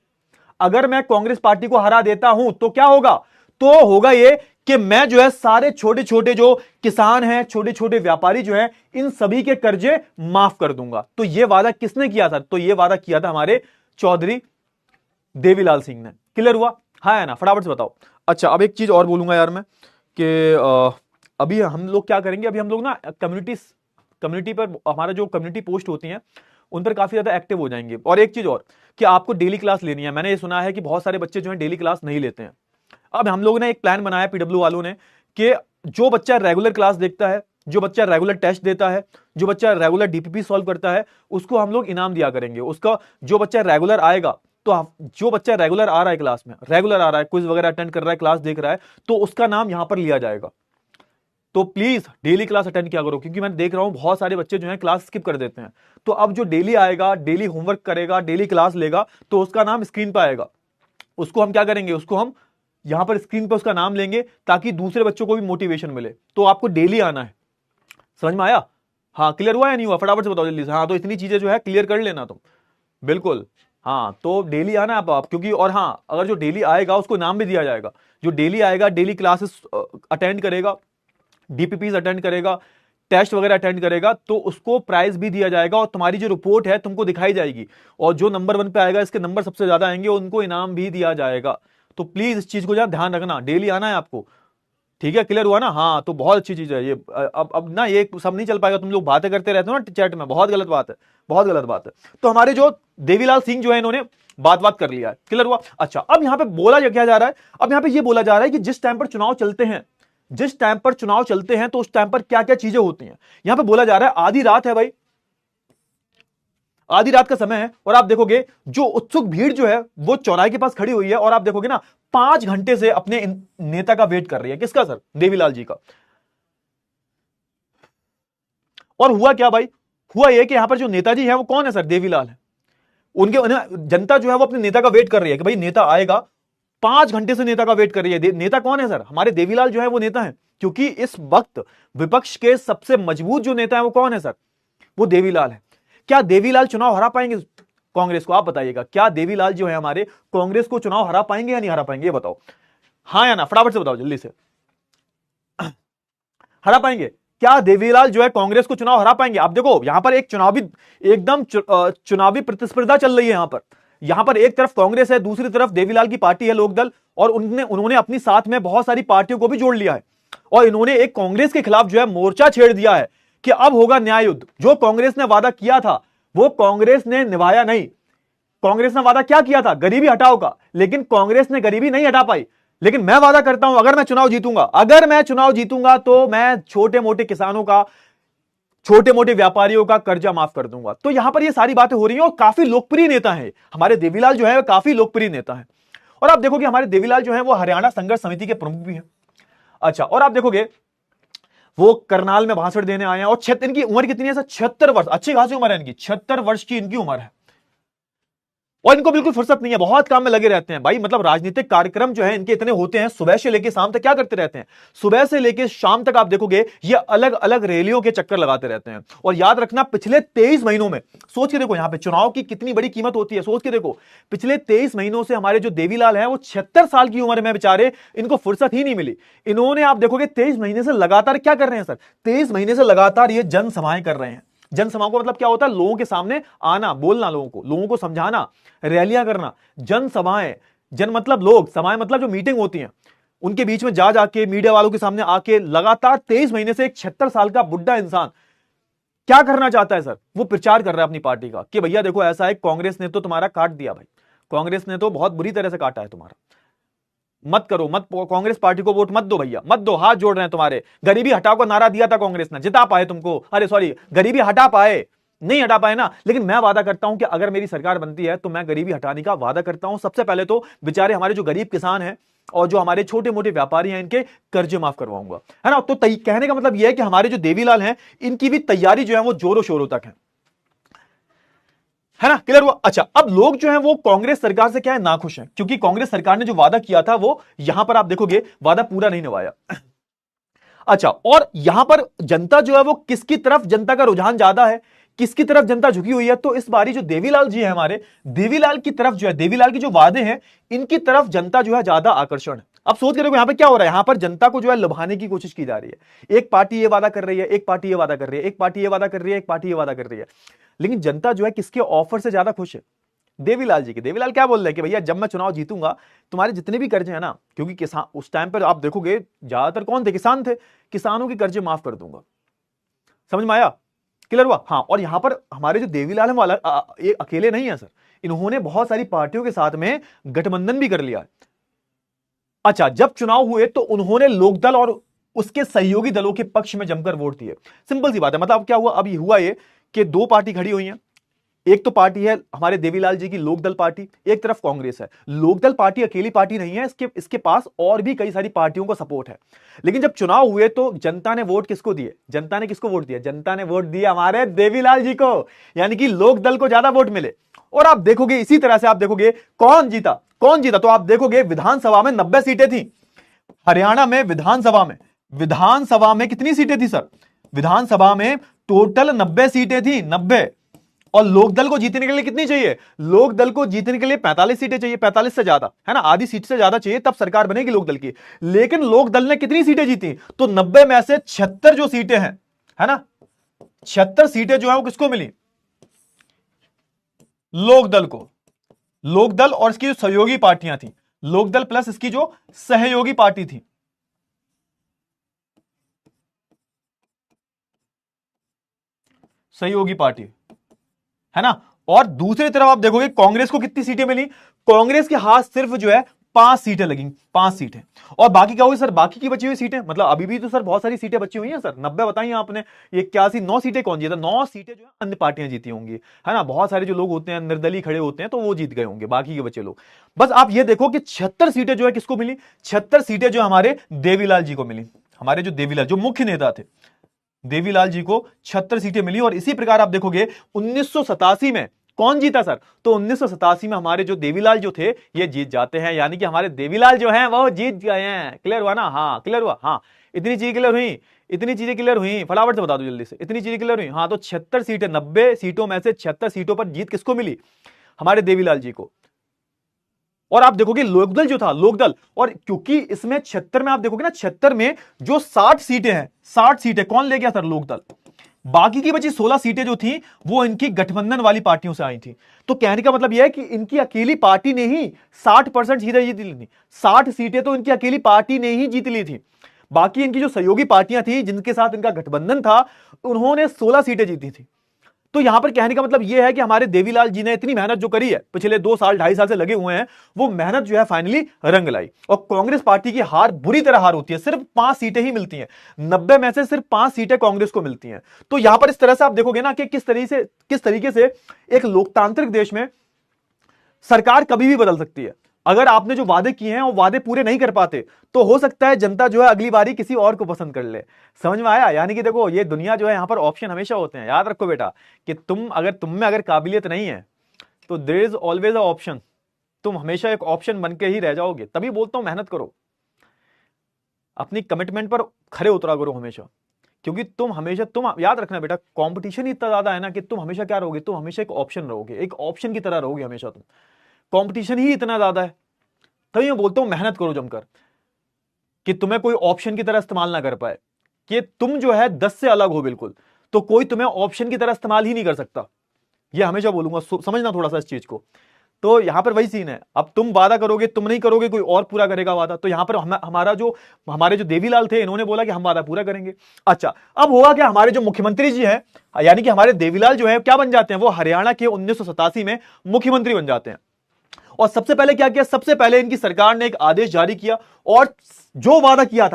अगर मैं कांग्रेस पार्टी को हरा देता हूं तो क्या होगा? तो होगा ये कि मैं जो है सारे छोटे छोटे जो किसान हैं, छोटे छोटे व्यापारी जो हैं, इन सभी के कर्जे माफ कर दूंगा। तो यह वादा किसने किया था? तो यह वादा किया था हमारे चौधरी देवीलाल सिंह ने। क्लियर हुआ? हाँ है ना? फटाफट से बताओ। अच्छा, अब एक चीज और बोलूंगा यार मैं कि अभी हम लोग क्या करेंगे? अभी हम लोग ना कम्युनिटी पर, हमारा जो कम्युनिटी पोस्ट होती हैं उन पर काफी ज्यादा एक्टिव हो जाएंगे। और एक चीज और कि आपको डेली क्लास लेनी है। मैंने ये सुना है कि बहुत सारे बच्चे जो हैं डेली क्लास नहीं लेते हैं। अब हम लोगों ने एक प्लान बनाया पीडब्ल्यू वालों ने कि जो बच्चा रेगुलर क्लास देखता है, जो बच्चा रेगुलर टेस्ट देता है, जो बच्चा रेगुलर डीपीपी सॉल्व करता है, उसको हम लोग इनाम दिया करेंगे। उसका जो बच्चा रेगुलर आएगा, तो जो बच्चा रेगुलर आ रहा है क्लास में, रेगुलर आ रहा है, क्विज वगैरह अटेंड कर रहा है, क्लास देख रहा है, तो उसका नाम यहां पर लिया जाएगा। तो प्लीज डेली क्लास अटेंड किया करो, क्योंकि मैं देख रहा हूं बहुत सारे बच्चे जो हैं क्लास स्किप कर देते हैं। तो अब जो डेली आएगा, डेली होमवर्क करेगा, डेली क्लास लेगा, तो उसका नाम स्क्रीन पर आएगा। उसको हम क्या करेंगे? उसको हम यहां पर स्क्रीन पर उसका नाम लेंगे ताकि दूसरे बच्चों को भी मोटिवेशन मिले। तो आपको डेली आना है। समझ में आया? हाँ, क्लियर हुआ या नहीं हुआ? फटाफट से बताओ जल्दी से। हाँ, तो इतनी चीजें जो है क्लियर कर लेना तुम। बिल्कुल। हाँ, तो डेली आना आप क्योंकि, और हाँ, अगर जो डेली आएगा उसको नाम भी दिया जाएगा। जो डेली आएगा, डेली क्लासेस अटेंड करेगा, डीपीपीज अटेंड करेगा, टेस्ट वगैरह अटेंड करेगा, तो उसको प्राइज भी दिया जाएगा और तुम्हारी जो रिपोर्ट है तुमको दिखाई जाएगी। और जो नंबर 1 पे आएगा, इसके नंबर सबसे ज्यादा आएंगे, उनको इनाम भी दिया जाएगा। तो प्लीज इस चीज को ध्यान रखना, डेली आना है आपको। ठीक है? क्लियर हुआ ना? हाँ, तो बहुत अच्छी चीज है ये। अब ना ये सब नहीं चल पाएगा। तुम लोग बातें करते रहते हो ना चैट में, बहुत गलत बात है, बहुत गलत बात है। तो हमारे जो देवीलाल सिंह जो है, इन्होंने बात कर लिया है। क्लियर हुआ? अच्छा, अब यहां पे बोला क्या जा रहा है? अब यहां पे ये बोला जा रहा है कि जिस टाइम पर चुनाव चलते हैं, जिस टाइम पर चुनाव चलते हैं, तो उस टाइम पर क्या क्या चीजें होती हैं। यहां पे बोला जा रहा है आधी रात है भाई, आधी रात का समय है और आप देखोगे जो उत्सुक भीड़ जो है वो चौराहे के पास खड़ी हुई है और आप देखोगे ना 5 घंटे से अपने नेता का वेट कर रही है। किसका सर? देवीलाल जी का। और हुआ क्या भाई? हुआ यह कि यहां पर जो नेताजी है वो कौन है सर? देवीलाल है। उनके जनता जो है वो अपने नेता का वेट कर रही है कि भाई नेता आएगा। 5 घंटे से नेता का वेट कर रही है। नेता कौन है सर? हमारे देवीलाल जो है वो नेता है, क्योंकि इस वक्त विपक्ष के सबसे मजबूत जो नेता है वो कौन है सर? वो देवीलाल है। क्या देवीलाल चुनाव हरा पाएंगे कांग्रेस को? आप बताइएगा, क्या देवीलाल जो है हमारे कांग्रेस को चुनाव हरा पाएंगे या नहीं हरा पाएंगे? ये बताओ, हाँ या ना, फटाफट से बताओ जल्दी से। हरा पाएंगे? क्या देवीलाल जो है कांग्रेस को चुनाव हरा पाएंगे? आप देखो यहां पर एक चुनावी एकदम चुनावी प्रतिस्पर्धा चल रही है। यहां पर एक तरफ कांग्रेस है, दूसरी तरफ देवीलाल की पार्टी है लोकदल, और उन्होंने अपनी साथ में बहुत सारी पार्टियों को भी जोड़ लिया है और इन्होंने एक कांग्रेस के खिलाफ जो है मोर्चा छेड़ दिया है कि अब होगा न्याय युद्ध। जो कांग्रेस ने वादा किया था वो कांग्रेस ने निभाया नहीं। कांग्रेस ने वादा क्या किया था? गरीबी हटाओ का, लेकिन कांग्रेस ने गरीबी नहीं हटा पाई। लेकिन मैं वादा करता हूं अगर मैं चुनाव जीतूंगा तो मैं छोटे मोटे किसानों का, छोटे मोटे व्यापारियों का कर्जा माफ कर दूंगा। तो यहां पर ये सारी बातें हो रही हैं और काफी लोकप्रिय नेता है हमारे देवीलाल जो है, काफी लोकप्रिय नेता है। और आप देखोगे हमारे देवीलाल जो है वो हरियाणा संघर्ष समिति के प्रमुख भी है। अच्छा, और आप देखोगे वो करनाल में भाषण देने आए हैं और इनकी उम्र कितनी है सर? 76 वर्ष। अच्छी खासी उम्र है इनकी, 76 वर्ष की इनकी उम्र है और इनको बिल्कुल फुर्सत नहीं है, बहुत काम में लगे रहते हैं भाई। मतलब राजनीतिक कार्यक्रम जो है इनके इतने होते हैं, सुबह से लेकर शाम तक क्या करते रहते हैं? सुबह से लेकर शाम तक आप देखोगे ये अलग अलग रैलियों के चक्कर लगाते रहते हैं। और याद रखना पिछले 23 महीनों में, सोच के देखो यहां पे चुनाव की कितनी बड़ी कीमत होती है। सोच के देखो पिछले 23 महीनों से हमारे जो देवीलाल है वो 76 साल की उम्र में बेचारे, इनको फुर्सत ही नहीं मिली। इन्होंने आप देखोगे 23 महीने से लगातार क्या कर रहे हैं सर? 23 महीने से लगातार ये जनसभाएं कर रहे हैं। जनसभाओं का मतलब क्या होता है? लोगों के सामने आना, बोलना, लोगों को समझाना, रैलियां करना। जनसभाएं, जन मतलब लोग, सभाएं मतलब जो मीटिंग होती हैं उनके बीच में जा जाके मीडिया वालों के सामने आके लगातार 23 महीने से एक 76 साल का बुढ़ा इंसान क्या करना चाहता है सर? वो प्रचार कर रहा है अपनी पार्टी का कि भैया देखो ऐसा है, कांग्रेस ने तो तुम्हारा काट दिया भाई, कांग्रेस ने तो बहुत बुरी तरह से काटा है तुम्हारा, मत करो, मत कांग्रेस पार्टी को वोट मत दो भैया, मत दो, हाथ जोड़ रहे हैं तुम्हारे। गरीबी हटाओ का नारा दिया था कांग्रेस ने, जिता पाए तुमको, अरे सॉरी गरीबी हटा पाए, नहीं हटा पाए ना। लेकिन मैं वादा करता हूं कि अगर मेरी सरकार बनती है तो मैं गरीबी हटाने का वादा करता हूं। सबसे पहले तो बेचारे हमारे जो गरीब किसान हैं और जो हमारे छोटे मोटे व्यापारी हैं इनके कर्जे माफ करवाऊंगा, है ना। तो कहने का मतलब यह है कि हमारे जो देवीलाल हैं इनकी भी तैयारी जो है वो जोरों शोरों तक है ना। क्लियर हुआ? अच्छा, अब लोग जो हैं वो कांग्रेस सरकार से क्या है, नाखुश हैं, क्योंकि कांग्रेस सरकार ने जो वादा किया था वो यहां पर आप देखोगे वादा पूरा नहीं निभाया। अच्छा, और यहां पर जनता जो है वो किसकी तरफ, जनता का रुझान ज्यादा है, किसकी तरफ जनता झुकी हुई है? तो इस बारी जो देवीलाल जी है हमारे, देवीलाल की तरफ जो है, देवीलाल की जो वादे हैं इनकी तरफ जनता जो है ज्यादा आकर्षण है। अब सोच के देखो यहां पर क्या हो रहा है, यहां पर जनता को जो है लुभाने की कोशिश की जा रही है। एक पार्टी ये वादा कर रही है, एक पार्टी ये वादा कर रही है, एक पार्टी ये वादा कर रही है, एक पार्टी ये वादा कर रही है, लेकिन जनता जो है किसके ऑफर से ज्यादा खुश है? देवीलाल जी के। देवीलाल क्या बोल रहे हैं कि भैया जब मैं चुनाव जीतूंगा तुम्हारे जितने भी कर्जे हैं ना, क्योंकि किसान उस टाइम पर आप देखोगे ज्यादातर कौन थे, किसान थे, किसानों के कर्जे माफ कर दूंगा। समझ में आया? क्लियर हुआ? हाँ, और यहां पर हमारे जो देवीलाल है वो ये अकेले नहीं है सर, इन्होंने बहुत सारी पार्टियों के साथ में गठबंधन भी कर लिया है। अच्छा, जब चुनाव हुए तो उन्होंने लोकदल और उसके सहयोगी दलों के पक्ष में जमकर वोट दिए। सिंपल सी बात है। मतलब क्या हुआ, अभी हुआ ये कि दो पार्टी खड़ी हुई हैं। एक तो पार्टी है हमारे देवीलाल जी की लोकदल पार्टी, एक तरफ कांग्रेस है। लोकदल पार्टी अकेली पार्टी नहीं है, इसके पास और भी कई सारी पार्टियों का सपोर्ट है। लेकिन जब चुनाव हुए तो जनता ने वोट किसको दिए? जनता ने किसको वोट दिया? जनता ने वोट दिया हमारे देवीलाल जी को, यानी कि लोकदल को ज्यादा वोट मिले। और आप देखोगे इसी तरह से आप देखोगे कौन जीता, कौन जीता, तो आप देखोगे विधानसभा में 90 सीटें थी। हरियाणा में विधानसभा में कितनी सीटें थी सर? विधानसभा में टोटल 90 सीटें थी, 90। और लोकदल को जीतने के लिए कितनी चाहिए? लोकदल को जीतने के लिए 45 सीटें चाहिए, 45 से ज्यादा, है ना, आधी सीट से ज्यादा चाहिए, तब सरकार बनेगी लोकदल की। लेकिन लोकदल ने कितनी सीटें जीती? तो 90 में से 76 जो सीटें हैं, है ना, 76 सीटें जो है वो किसको मिली? लोकदल को। लोकदल और इसकी जो सहयोगी पार्टियां थी, लोकदल प्लस इसकी जो सहयोगी पार्टी थी, सहयोगी पार्टी, है ना। और दूसरी तरफ आप देखोगे कांग्रेस को कितनी सीटें मिली? कांग्रेस के हाथ सिर्फ जो है 5 सीटें लगेंगी, 5 सीटें। और बाकी क्या होगी सर, बाकी की बची हुई सीटें, मतलब अभी भी तो सर बहुत सारी सीटें बची हुई हैं सर, 90 बताइए आपने, ये 81, 9 सीटें कौन जीता, 9 सीटें जो है अन्य पार्टियां जीती होंगी, है ना। बहुत सारे जो लोग होते हैं निर्दलीय खड़े होते हैं तो वो जीत गए होंगे, बाकी के बचे लोग। बस आप ये देखो कि 76 सीटें जो है किसको मिली, 76 सीटें जो हमारे देवीलाल जी को मिली, हमारे जो देवीलाल जो मुख्य नेता थे, देवीलाल जी को 76 सीटें मिली। और इसी प्रकार आप देखोगे 1987 में कौन जीता सर, तो 1987 में हमारे जो देवीलाल जो थे ये जीत जाते हैं, यानी कि हमारे देवीलाल जो हैं वो जीत गए हैं। क्लियर हुआ ना, हाँ क्लियर हुआ, हाँ इतनी चीजें क्लियर हुई, इतनी चीजें क्लियर हुई, फटाफट से बता दो जल्दी से, इतनी चीजें क्लियर हुई। हाँ तो 76 सीटें, 90 सीटों में से 76 सीटों पर जीत किसको मिली, हमारे देवीलाल जी को। और आप देखोगे लोकदल जो था, लोकदल, और क्योंकि इसमें 76 में आप देखोगे ना, 76 में जो 60 सीटें हैं, 60 सीटें कौन ले गया सर, लोकदल। बाकी की बची 16 सीटें जो थी वो इनकी गठबंधन वाली पार्टियों से आई थी। तो कहने का मतलब यह है कि इनकी अकेली पार्टी ने ही 60% सीटें जीत ली थी, 60 सीटें तो इनकी अकेली पार्टी ने ही जीत ली थी। बाकी इनकी जो सहयोगी पार्टियां थी जिनके साथ इनका गठबंधन था, उन्होंने 16 सीटें जीती थी। तो यहां पर कहने का मतलब यह है कि हमारे देवीलाल जी ने इतनी मेहनत जो करी है, पिछले 2 साल 2.5 साल से लगे हुए हैं, वो मेहनत जो है फाइनली रंग लाई। और कांग्रेस पार्टी की हार, बुरी तरह हार होती है, सिर्फ 5 सीटें ही मिलती हैं, 90 में से सिर्फ 5 सीटें कांग्रेस को मिलती हैं। तो यहां पर इस तरह से आप देखोगे ना कि किस तरीके से एक लोकतांत्रिक देश में सरकार कभी भी बदल सकती है। अगर आपने जो वादे किए हैं वो वादे पूरे नहीं कर पाते तो हो सकता है जनता जो है अगली बारी किसी और को पसंद कर ले। समझ में आया, यानी कि देखो ये दुनिया जो है, यहां पर ऑप्शन हमेशा होते हैं, याद रखो बेटा कि तुम में अगर काबिलियत नहीं है तो there is always a option, तुम हमेशा एक ऑप्शन बन के ही रह जाओगे। तभी बोलता हूं मेहनत करो, अपनी कमिटमेंट पर खरे उतरा करो हमेशा, क्योंकि तुम याद रखना बेटा, कंपटीशन ही इतना ज्यादा है ना कि तुम हमेशा क्या रहोगे, तुम हमेशा एक ऑप्शन रहोगे, एक ऑप्शन की तरह रहोगे हमेशा तुम, कंपटीशन ही इतना ज्यादा है। तभी मैं बोलता हूं मेहनत करो जमकर, कि तुम्हें कोई ऑप्शन की तरह इस्तेमाल ना कर पाए, कि तुम जो है 10 से अलग हो बिल्कुल, तो कोई तुम्हें ऑप्शन की तरह इस्तेमाल ही नहीं कर सकता। ये हमेशा बोलूंगा, समझना थोड़ा सा इस चीज को। तो यहां पर वही सीन है, अब तुम वादा करोगे, तुम नहीं करोगे कोई और पूरा करेगा वादा। तो यहां पर हमारे जो देवीलाल थे, इन्होंने बोला कि हम वादा पूरा करेंगे। अच्छा, अब हुआ क्या, हमारे जो मुख्यमंत्री जी हैं, यानी कि हमारे देवीलाल जो है क्या बन जाते हैं, वो हरियाणा के 1987 में मुख्यमंत्री बन जाते हैं। और सबसे पहले क्या किया, सबसे पहले इनकी सरकार ने एक आदेश जारी किया और जो वादा किया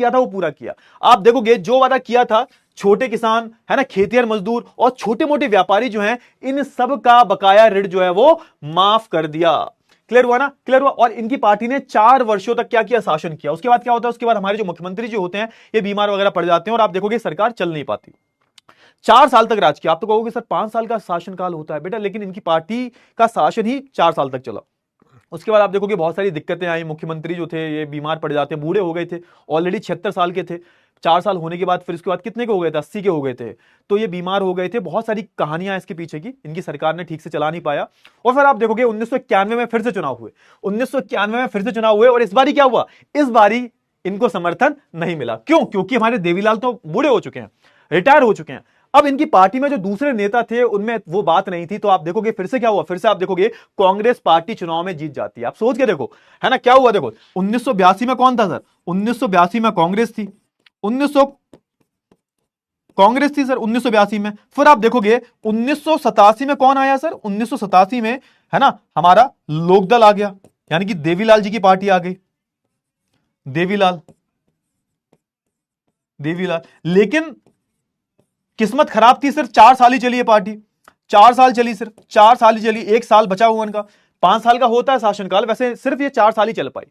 था वो पूरा किया। आप देखोगे जो वादा किया था, छोटे किसान है ना, खेतिहर मजदूर और छोटे मोटे व्यापारी जो हैं, इन सब का बकाया ऋण जो है वो माफ कर दिया। क्लियर हुआ ना, क्लियर हुआ। और इनकी पार्टी ने 4 वर्षों तक क्या किया, शासन किया। उसके बाद क्या होता है, उसके बाद हमारे जो मुख्यमंत्री जो होते हैं ये बीमार वगैरह पड़ जाते हैं और आप देखोगे सरकार चल नहीं पाती। 4 साल तक राज किया। आप तो कहोगे सर 5 साल का शासनकाल होता है बेटा, लेकिन इनकी पार्टी का शासन ही 4 साल तक चला। उसके बाद आप देखोगे बहुत सारी दिक्कतें आई, मुख्यमंत्री जो थे ये बीमार पड़ जाते हैं, बूढ़े हो गए थे, ऑलरेडी 76 साल के थे। 4 साल होने के बाद फिर उसके बाद कितने के हो गए थे, 80 के हो गए थे। तो ये बीमार हो गए थे, बहुत सारी कहानियां इसके पीछे की, इनकी सरकार ने ठीक से चला नहीं पाया। और फिर आप देखोगे 1991 में फिर से चुनाव हुए, 1991 में फिर से चुनाव हुए और इस बारी क्या हुआ, इस बारी इनको समर्थन नहीं मिला। क्यों, क्योंकि हमारे देवीलाल तो बूढ़े हो चुके हैं, रिटायर हो चुके हैं। अब इनकी पार्टी में जो दूसरे नेता थे उनमें वो बात नहीं थी। तो आप देखोगे फिर से क्या हुआ, फिर से आप देखोगे कांग्रेस पार्टी चुनाव में जीत जाती है। आप सोच के देखो, है ना, क्या हुआ देखो, 1982 में कौन था सर, 1982 में कांग्रेस थी, कांग्रेस थी सर 1982 में। फिर आप देखोगे 1987 में कौन आया सर, 1987 में है ना हमारा लोकदल आ गया, यानी कि देवीलाल जी की पार्टी आ गई, देवीलाल। लेकिन किस्मत खराब थी, सिर्फ 4 साल ही चली है पार्टी, 4 साल चली, सिर्फ 4 साल ही चली, 1 साल बचा हुआ इनका, 5 साल का होता है शासनकाल, वैसे सिर्फ ये 4 साल ही चल पाई।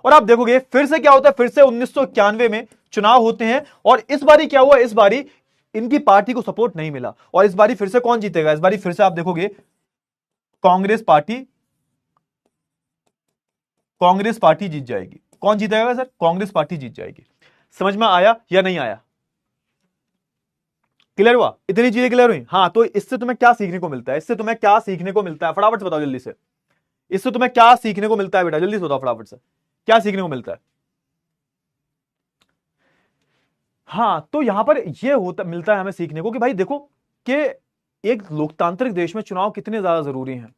और आप देखोगे फिर से क्या होता है, फिर से 1991 में चुनाव होते हैं और इस बारी क्या हुआ, इस बारी इनकी पार्टी को सपोर्ट नहीं मिला और इस बारी फिर से कौन जीतेगा, इस बारी फिर से आप देखोगे कांग्रेस पार्टी जीत जाएगी। कौन जीतेगा सर, कांग्रेस पार्टी जीत जाएगी। समझ में आया या नहीं आया, क्लियर हुआ, इतनी चीजें क्लियर हुई। हाँ, तो इससे तुम्हें क्या सीखने को मिलता है, इससे तुम्हें क्या सीखने को मिलता है, फटाफट से बताओ जल्दी से, इससे तुम्हें क्या सीखने को मिलता है बेटा, जल्दी से बताओ फटाफट से, क्या सीखने को मिलता है। हाँ, तो यहां पर यह मिलता है हमें सीखने को कि भाई देखो कि एक लोकतांत्रिक देश में चुनाव कितने ज्यादा जरूरी हैं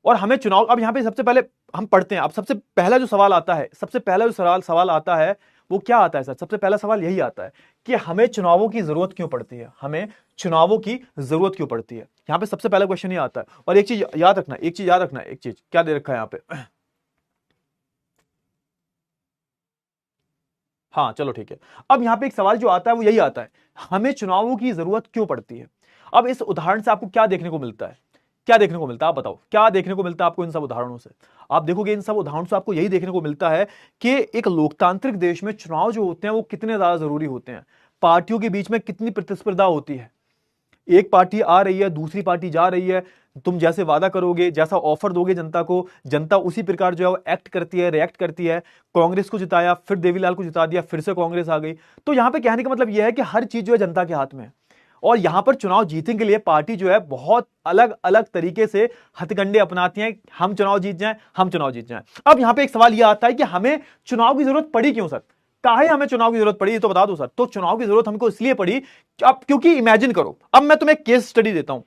और हमें चुनाव, अब यहां पे सबसे पहले हम पढ़ते हैं। अब सबसे पहला जो सवाल आता है, सबसे पहला जो सवाल आता है वो क्या आता है सर, सबसे पहला सवाल यही आता है कि हमें चुनावों की जरूरत क्यों पड़ती है, हमें चुनावों की जरूरत क्यों पड़ती है। यहां पे सबसे पहला क्वेश्चन ये आता है। और एक चीज याद रखना, एक चीज क्या दे रखा है यहां पे, हाँ चलो ठीक है। अब यहां पे एक सवाल जो आता है वो यही आता है, हमें चुनावों की जरूरत क्यों पड़ती है? अब इस उदाहरण से आपको क्या देखने को मिलता है? क्या देखने को मिलता है आप बताओ, क्या देखने को मिलता है आपको इन सब उदाहरणों से? आप देखोगे इन सब उदाहरणों से आपको यही देखने को मिलता है कि एक लोकतांत्रिक देश में चुनाव जो होते हैं वो कितने ज्यादा जरूरी होते हैं, पार्टियों के बीच में कितनी प्रतिस्पर्धा होती है, एक पार्टी आ रही है, दूसरी पार्टी जा रही है, तुम जैसे वादा करोगे, जैसा ऑफर दोगे जनता को, जनता उसी प्रकार जो है वो एक्ट करती है, रिएक्ट करती है। कांग्रेस को जिताया, फिर देवीलाल को जिता दिया, फिर से कांग्रेस आ गई। तो यहां पे कहने का मतलब यह है कि हर चीज जो है जनता के हाथ में है, और यहां पर चुनाव जीतने के लिए पार्टी जो है बहुत अलग अलग तरीके से हथकंडे अपनाती हैं, हम चुनाव जीत जाएं, हम चुनाव जीत जाएं। अब यहां पे एक सवाल यह आता है कि हमें चुनाव की जरूरत पड़ी क्यों सर? काहे हमें चुनाव की जरूरत पड़ी, ये तो बता दो सर। तो चुनाव की जरूरत हमको इसलिए पड़ी अब क्योंकि इमेजिन करो, अब मैं तुम्हें केस स्टडी देता हूं।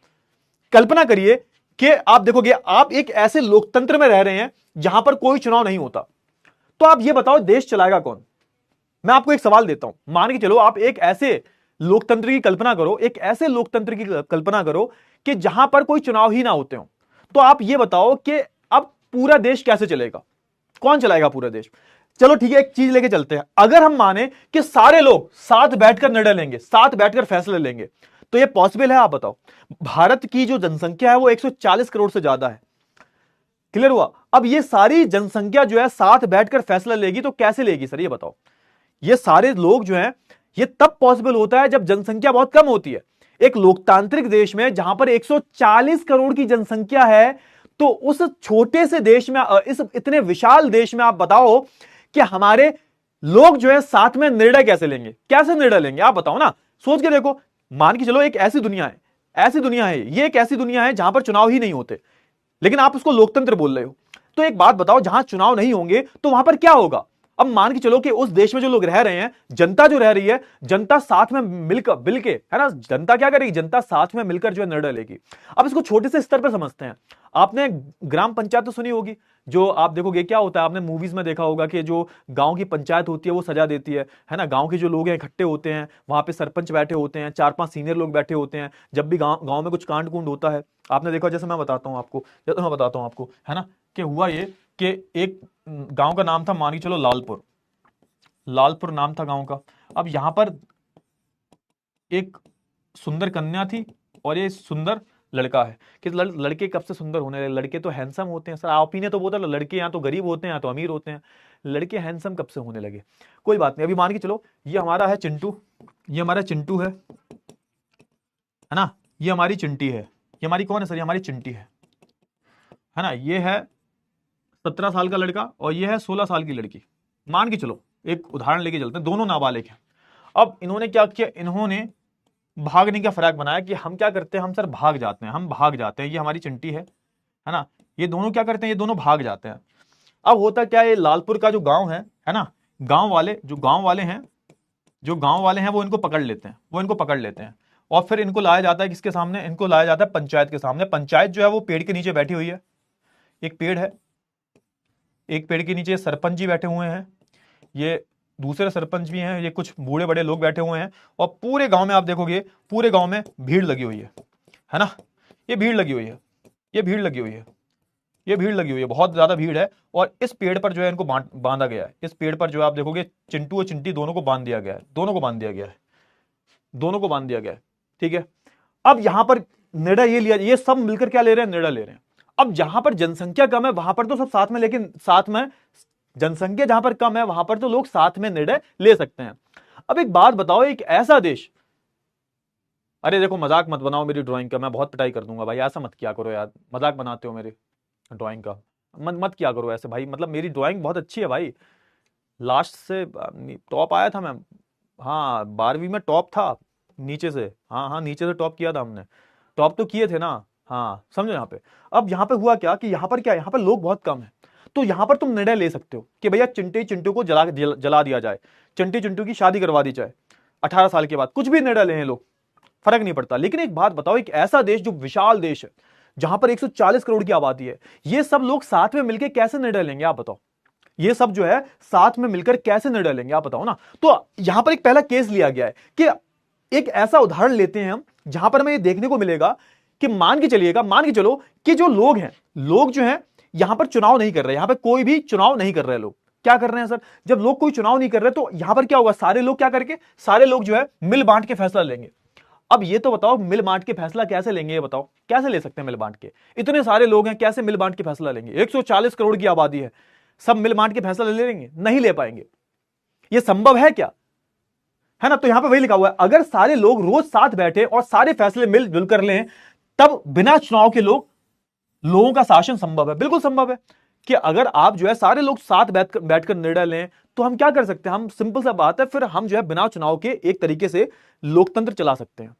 कल्पना करिए कि आप देखोगे आप एक ऐसे लोकतंत्र में रह रहे हैं जहां पर कोई चुनाव नहीं होता, तो आप ये बताओ देश चलाएगा कौन? मैं आपको एक सवाल देता हूं, मान के चलो आप एक ऐसे लोकतंत्र की कल्पना करो, एक ऐसे लोकतंत्र की कल्पना करो कि जहां पर कोई चुनाव ही ना होते हो, तो आप ये बताओ कि अब पूरा देश कैसे चलेगा, कौन चलाएगा पूरा देश? चलो ठीक है, एक चीज लेके चलते हैं, अगर हम माने कि सारे लोग साथ बैठकर निर्णय लेंगे, साथ बैठकर फैसले लेंगे, तो ये पॉसिबल है? आप बताओ। भारत की जो जनसंख्या है वो 140 करोड़ से ज्यादा है, क्लियर हुआ? अब ये सारी जनसंख्या जो है साथ बैठकर फैसला लेगी, तो कैसे लेगी सर ये बताओ? ये सारे लोग जो हैं, ये तब पॉसिबल होता है जब जनसंख्या बहुत कम होती है। एक लोकतांत्रिक देश में जहां पर 140 करोड़ की जनसंख्या है, तो उस छोटे से देश में, इस इतने विशाल देश में आप बताओ कि हमारे लोग जो है साथ में निर्णय कैसे लेंगे? कैसे निर्णय लेंगे आप बताओ ना, सोच के देखो। मान के चलो एक ऐसी दुनिया है, ऐसी दुनिया है, ये एक ऐसी दुनिया है जहां पर चुनाव ही नहीं होते, लेकिन आप उसको लोकतंत्र बोल रहे हो। तो एक बात बताओ, जहां चुनाव नहीं होंगे तो वहां पर क्या होगा? अब मान के चलो कि उस देश में जो लोग रह रहे हैं, जनता जो रह रही है, जनता साथ में मिलकर मिलके, है ना, जनता क्या करेगी? जनता साथ में मिलकर जो है निर्णय लेगी। अब इसको छोटे से स्तर पर समझते हैं। आपने ग्राम पंचायत तो सुनी होगी, जो आप देखोगे क्या होता है, आपने मूवीज में देखा होगा कि जो गांव की पंचायत होती है वो सजा देती है ना, गांव के जो लोग हैं इकट्ठे होते हैं, वहां पे सरपंच बैठे होते हैं, 4-5 सीनियर लोग बैठे होते हैं। जब भी गांव में कुछ कांड कूंड होता है, आपने देखा, जैसे मैं बताता हूं आपको, है ना, कि हुआ ये कि एक गांव का नाम था, मान के चलो लालपुर नाम था गांव का। अब यहां पर एक सुंदर कन्या थी और ये सुंदर लड़का है। कि लड़के कब से सुंदर होने लगे? लड़के तो हैंडसम होते हैं सर, आप ही ने तो बोला लड़के या तो गरीब होते हैं या तो अमीर होते हैं, लड़के हैंडसम कब से होने लगे? कोई बात नहीं, अभी मान के चलो ये हमारा है चिंटू, ये हमारा चिंटू है ना, ये हमारी चिंटी है। ये हमारी कौन है सर? ये हमारी चिंटी है ना। ये है 17 साल का लड़का और ये है 16 साल की लड़की। मान के चलो एक उदाहरण लेके चलते हैं, दोनों नाबालिग हैं। अब इन्होंने क्या किया? इन्होंने भागने का फराक बनाया कि हम क्या करते हैं, हम सर भाग जाते हैं, हम भाग जाते हैं। ये हमारी चिंटी है ना, ये दोनों क्या करते हैं? ये दोनों भाग जाते हैं। अब होता क्या है, लालपुर का जो गांव है ना, गांव वाले हैं वो इनको पकड़ लेते हैं, और फिर इनको लाया जाता है किसके सामने? इनको लाया जाता है पंचायत के सामने। पंचायत जो है वो पेड़ के नीचे बैठी हुई है, एक पेड़ है, एक पेड़ के नीचे सरपंच जी बैठे हुए हैं, ये दूसरे सरपंच भी हैं, ये कुछ बूढ़े बड़े लोग बैठे हुए हैं, और पूरे गांव में आप देखोगे, पूरे गांव में भीड़ लगी हुई है ना, ये भीड़ लगी हुई है, बहुत ज्यादा भीड़ है। और इस पेड़ पर जो है इनको बांधा गया है। इस पेड़ पर जो है आप देखोगे चिंटू और चिंटी दोनों को बांध दिया गया है, ठीक है। अब यहां पर निर्णय ये लिया, ये सब मिलकर क्या ले रहे हैं? निर्णय ले रहे हैं। अब जहां पर जनसंख्या कम है वहां पर तो सब साथ में, लेकिन साथ में जनसंख्या जहां पर कम है वहां पर तो लोग साथ में निर्णय ले सकते हैं। अब एक बात बताओ, एक ऐसा देश, अरे देखो मजाक मत बनाओ मेरी ड्राइंग का, मैं बहुत पिटाई कर दूंगा भाई, ऐसा मत किया करो यार, मजाक बनाते हो मेरी ड्राइंग का, मत किया करो ऐसे भाई, मतलब मेरी ड्राइंग बहुत अच्छी है भाई, लास्ट से टॉप आया था मैं, हाँ 12वीं में टॉप था नीचे से, हाँ नीचे से टॉप किया था हमने, टॉप तो किए थे ना, हाँ समझो यहाँ पे। अब यहाँ पे हुआ क्या कि यहाँ पर लोग बहुत कम है, तो यहां पर तुम निर्णय ले सकते हो कि भैया चिंटू को जला दिया जाए, चिंटू की शादी करवा दी जाए 18 साल के बाद, कुछ भी निर्णय लें लोग, फर्क नहीं पड़ता। लेकिन एक बात बताओ, एक ऐसा देश जो विशाल देश है, जहां पर 140 करोड़ की आबादी है, ये सब लोग साथ में मिलकर कैसे निर्णय लेंगे आप बताओ? ये सब जो है साथ में मिलकर कैसे निर्णय लेंगे आप बताओ ना। तो यहां पर एक पहला केस लिया गया है कि एक ऐसा उदाहरण लेते हैं हम जहां पर हमें ये देखने को मिलेगा कि मान के चलो कि जो लोग हैं, लोग जो हैं यहां पर चुनाव नहीं कर रहे, यहां पर कोई भी चुनाव नहीं कर रहे लोग, क्या कर रहे हैं सर? जब लोग कोई चुनाव नहीं कर रहे तो यहां पर क्या होगा, सारे लोग क्या करके, सारे लोग जो है मिल बांट के फैसला लेंगे। अब ये तो बताओ मिल बांट के फैसला कैसे लेंगे, ये बताओ कैसे ले सकते हैं मिल बांट के? इतने सारे लोग हैं, कैसे मिल बांट के फैसला लेंगे? 140 करोड़ की आबादी है, सब मिल बांट के फैसला ले लेंगे? नहीं ले पाएंगे। ये संभव है क्या? है ना? तो यहां पर वही लिखा हुआ है, अगर सारे लोग रोज साथ बैठे और सारे फैसले मिलजुल कर लें, तब बिना चुनाव के लोगों का शासन संभव है। बिल्कुल संभव है कि अगर आप जो है सारे लोग साथ बैठकर निर्णय लें, तो हम क्या कर सकते हैं? हम सिंपल सा बात है, फिर हम जो है बिना चुनाव के एक तरीके से लोकतंत्र चला सकते हैं।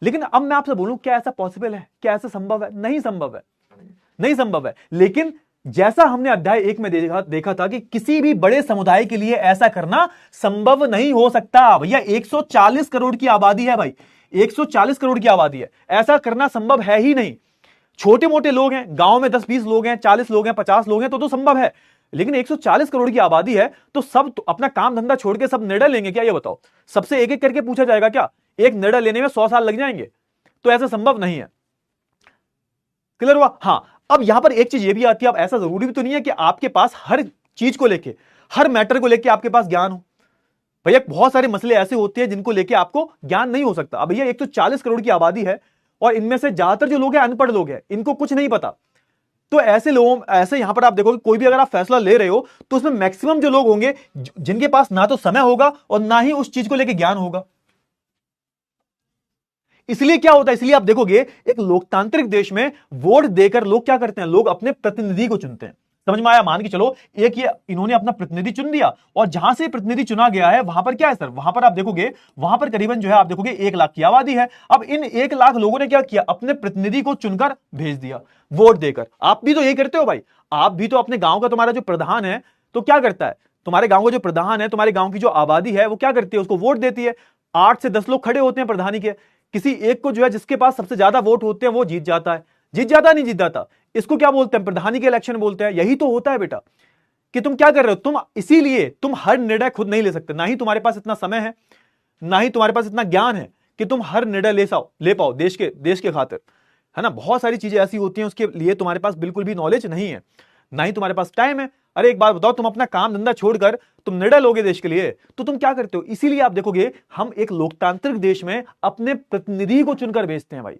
लेकिन अब मैं आपसे बोलूं, क्या ऐसा पॉसिबल है? क्या ऐसा संभव है? नहीं संभव है, नहीं संभव है। लेकिन जैसा हमने अध्याय 1 में देखा था कि किसी भी बड़े समुदाय के लिए ऐसा करना संभव नहीं हो सकता। भैया 140 करोड़ की आबादी है भाई, 140 करोड़ की आबादी है, ऐसा करना संभव है ही नहीं। छोटे मोटे लोग हैं, गांव में 10-20 लोग हैं, 40 लोग हैं, 50 लोग हैं, तो संभव है। लेकिन 140 करोड़ की आबादी है, तो सब तो अपना काम धंधा छोड़ के सब निर्णय लेंगे क्या? ये बताओ। सबसे एक एक करके पूछा जाएगा क्या? एक निर्णय लेने में 100 साल लग जाएंगे? तो ऐसा संभव नहीं है। क्लियर हुआ? हां, अब यहां पर एक चीज ये भी आती है, अब ऐसा जरूरी भी तो नहीं है कि आपके पास हर चीज को लेके, हर मैटर को लेके आपके पास ज्ञान हो। भैया बहुत सारे मसले ऐसे होते हैं जिनको लेके आपको ज्ञान नहीं हो सकता। अब भैया 140 करोड़ की आबादी है और इनमें से ज्यादातर जो लोग हैं अनपढ़ लोग हैं, इनको कुछ नहीं पता। तो ऐसे लोगों, ऐसे यहां पर आप देखोगे कोई भी अगर आप फैसला ले रहे हो, तो उसमें मैक्सिमम जो लोग होंगे जिनके पास ना तो समय होगा और ना ही उस चीज को लेके ज्ञान होगा। इसलिए क्या होता है, इसलिए आप देखोगे एक लोकतांत्रिक देश में वोट देकर लोग क्या करते हैं, लोग अपने प्रतिनिधि को चुनते हैं। समझ में आया? मान के चलो एक ये इन्होंने अपना प्रतिनिधि चुन दिया, और जहां से प्रतिनिधि चुना गया है वहां पर क्या है सर, वहां पर आप देखोगे, वहां पर करीबन जो है आप देखोगे 1 लाख की आबादी है। अब इन 1 लाख लोगों ने क्या किया, अपने प्रतिनिधि को चुनकर भेज दिया वोट देकर। आप भी तो यही करते हो भाई, आप भी तो अपने गांव का, तुम्हारा जो प्रधान है तो क्या करता है, तुम्हारे गांव का जो प्रधान है, तुम्हारे गांव की जो आबादी है वो क्या करती है, उसको वोट देती है। 8 से 10 लोग खड़े होते हैं प्रधानी के, किसी एक को जो है, जिसके पास सबसे ज्यादा वोट होते हैं वो जीत जाता है। जीत जाता नहीं जीत जाता, इसको क्या बोलते हैं, प्रधानी के इलेक्शन बोलते हैं। यही तो होता है बेटा, कि तुम क्या कर रहे हो, तुम इसीलिए तुम हर निर्णय खुद नहीं ले सकते, ना ही तुम्हारे पास इतना समय है, ना ही तुम्हारे पास इतना ज्ञान है कि तुम हर निर्णय ले पाओ देश के खातिर, है ना। बहुत सारी चीजें ऐसी होती हैं, उसके लिए तुम्हारे पास बिल्कुल भी नॉलेज नहीं है, ना ही तुम्हारे पास टाइम है। अरे एक बात बताओ, तुम अपना काम धंधा छोड़कर तुम निर्णय लोगे देश के लिए, तो तुम क्या करते हो? इसीलिए आप देखोगे हम एक लोकतांत्रिक देश में अपने प्रतिनिधि को चुनकर भेजते हैं भाई,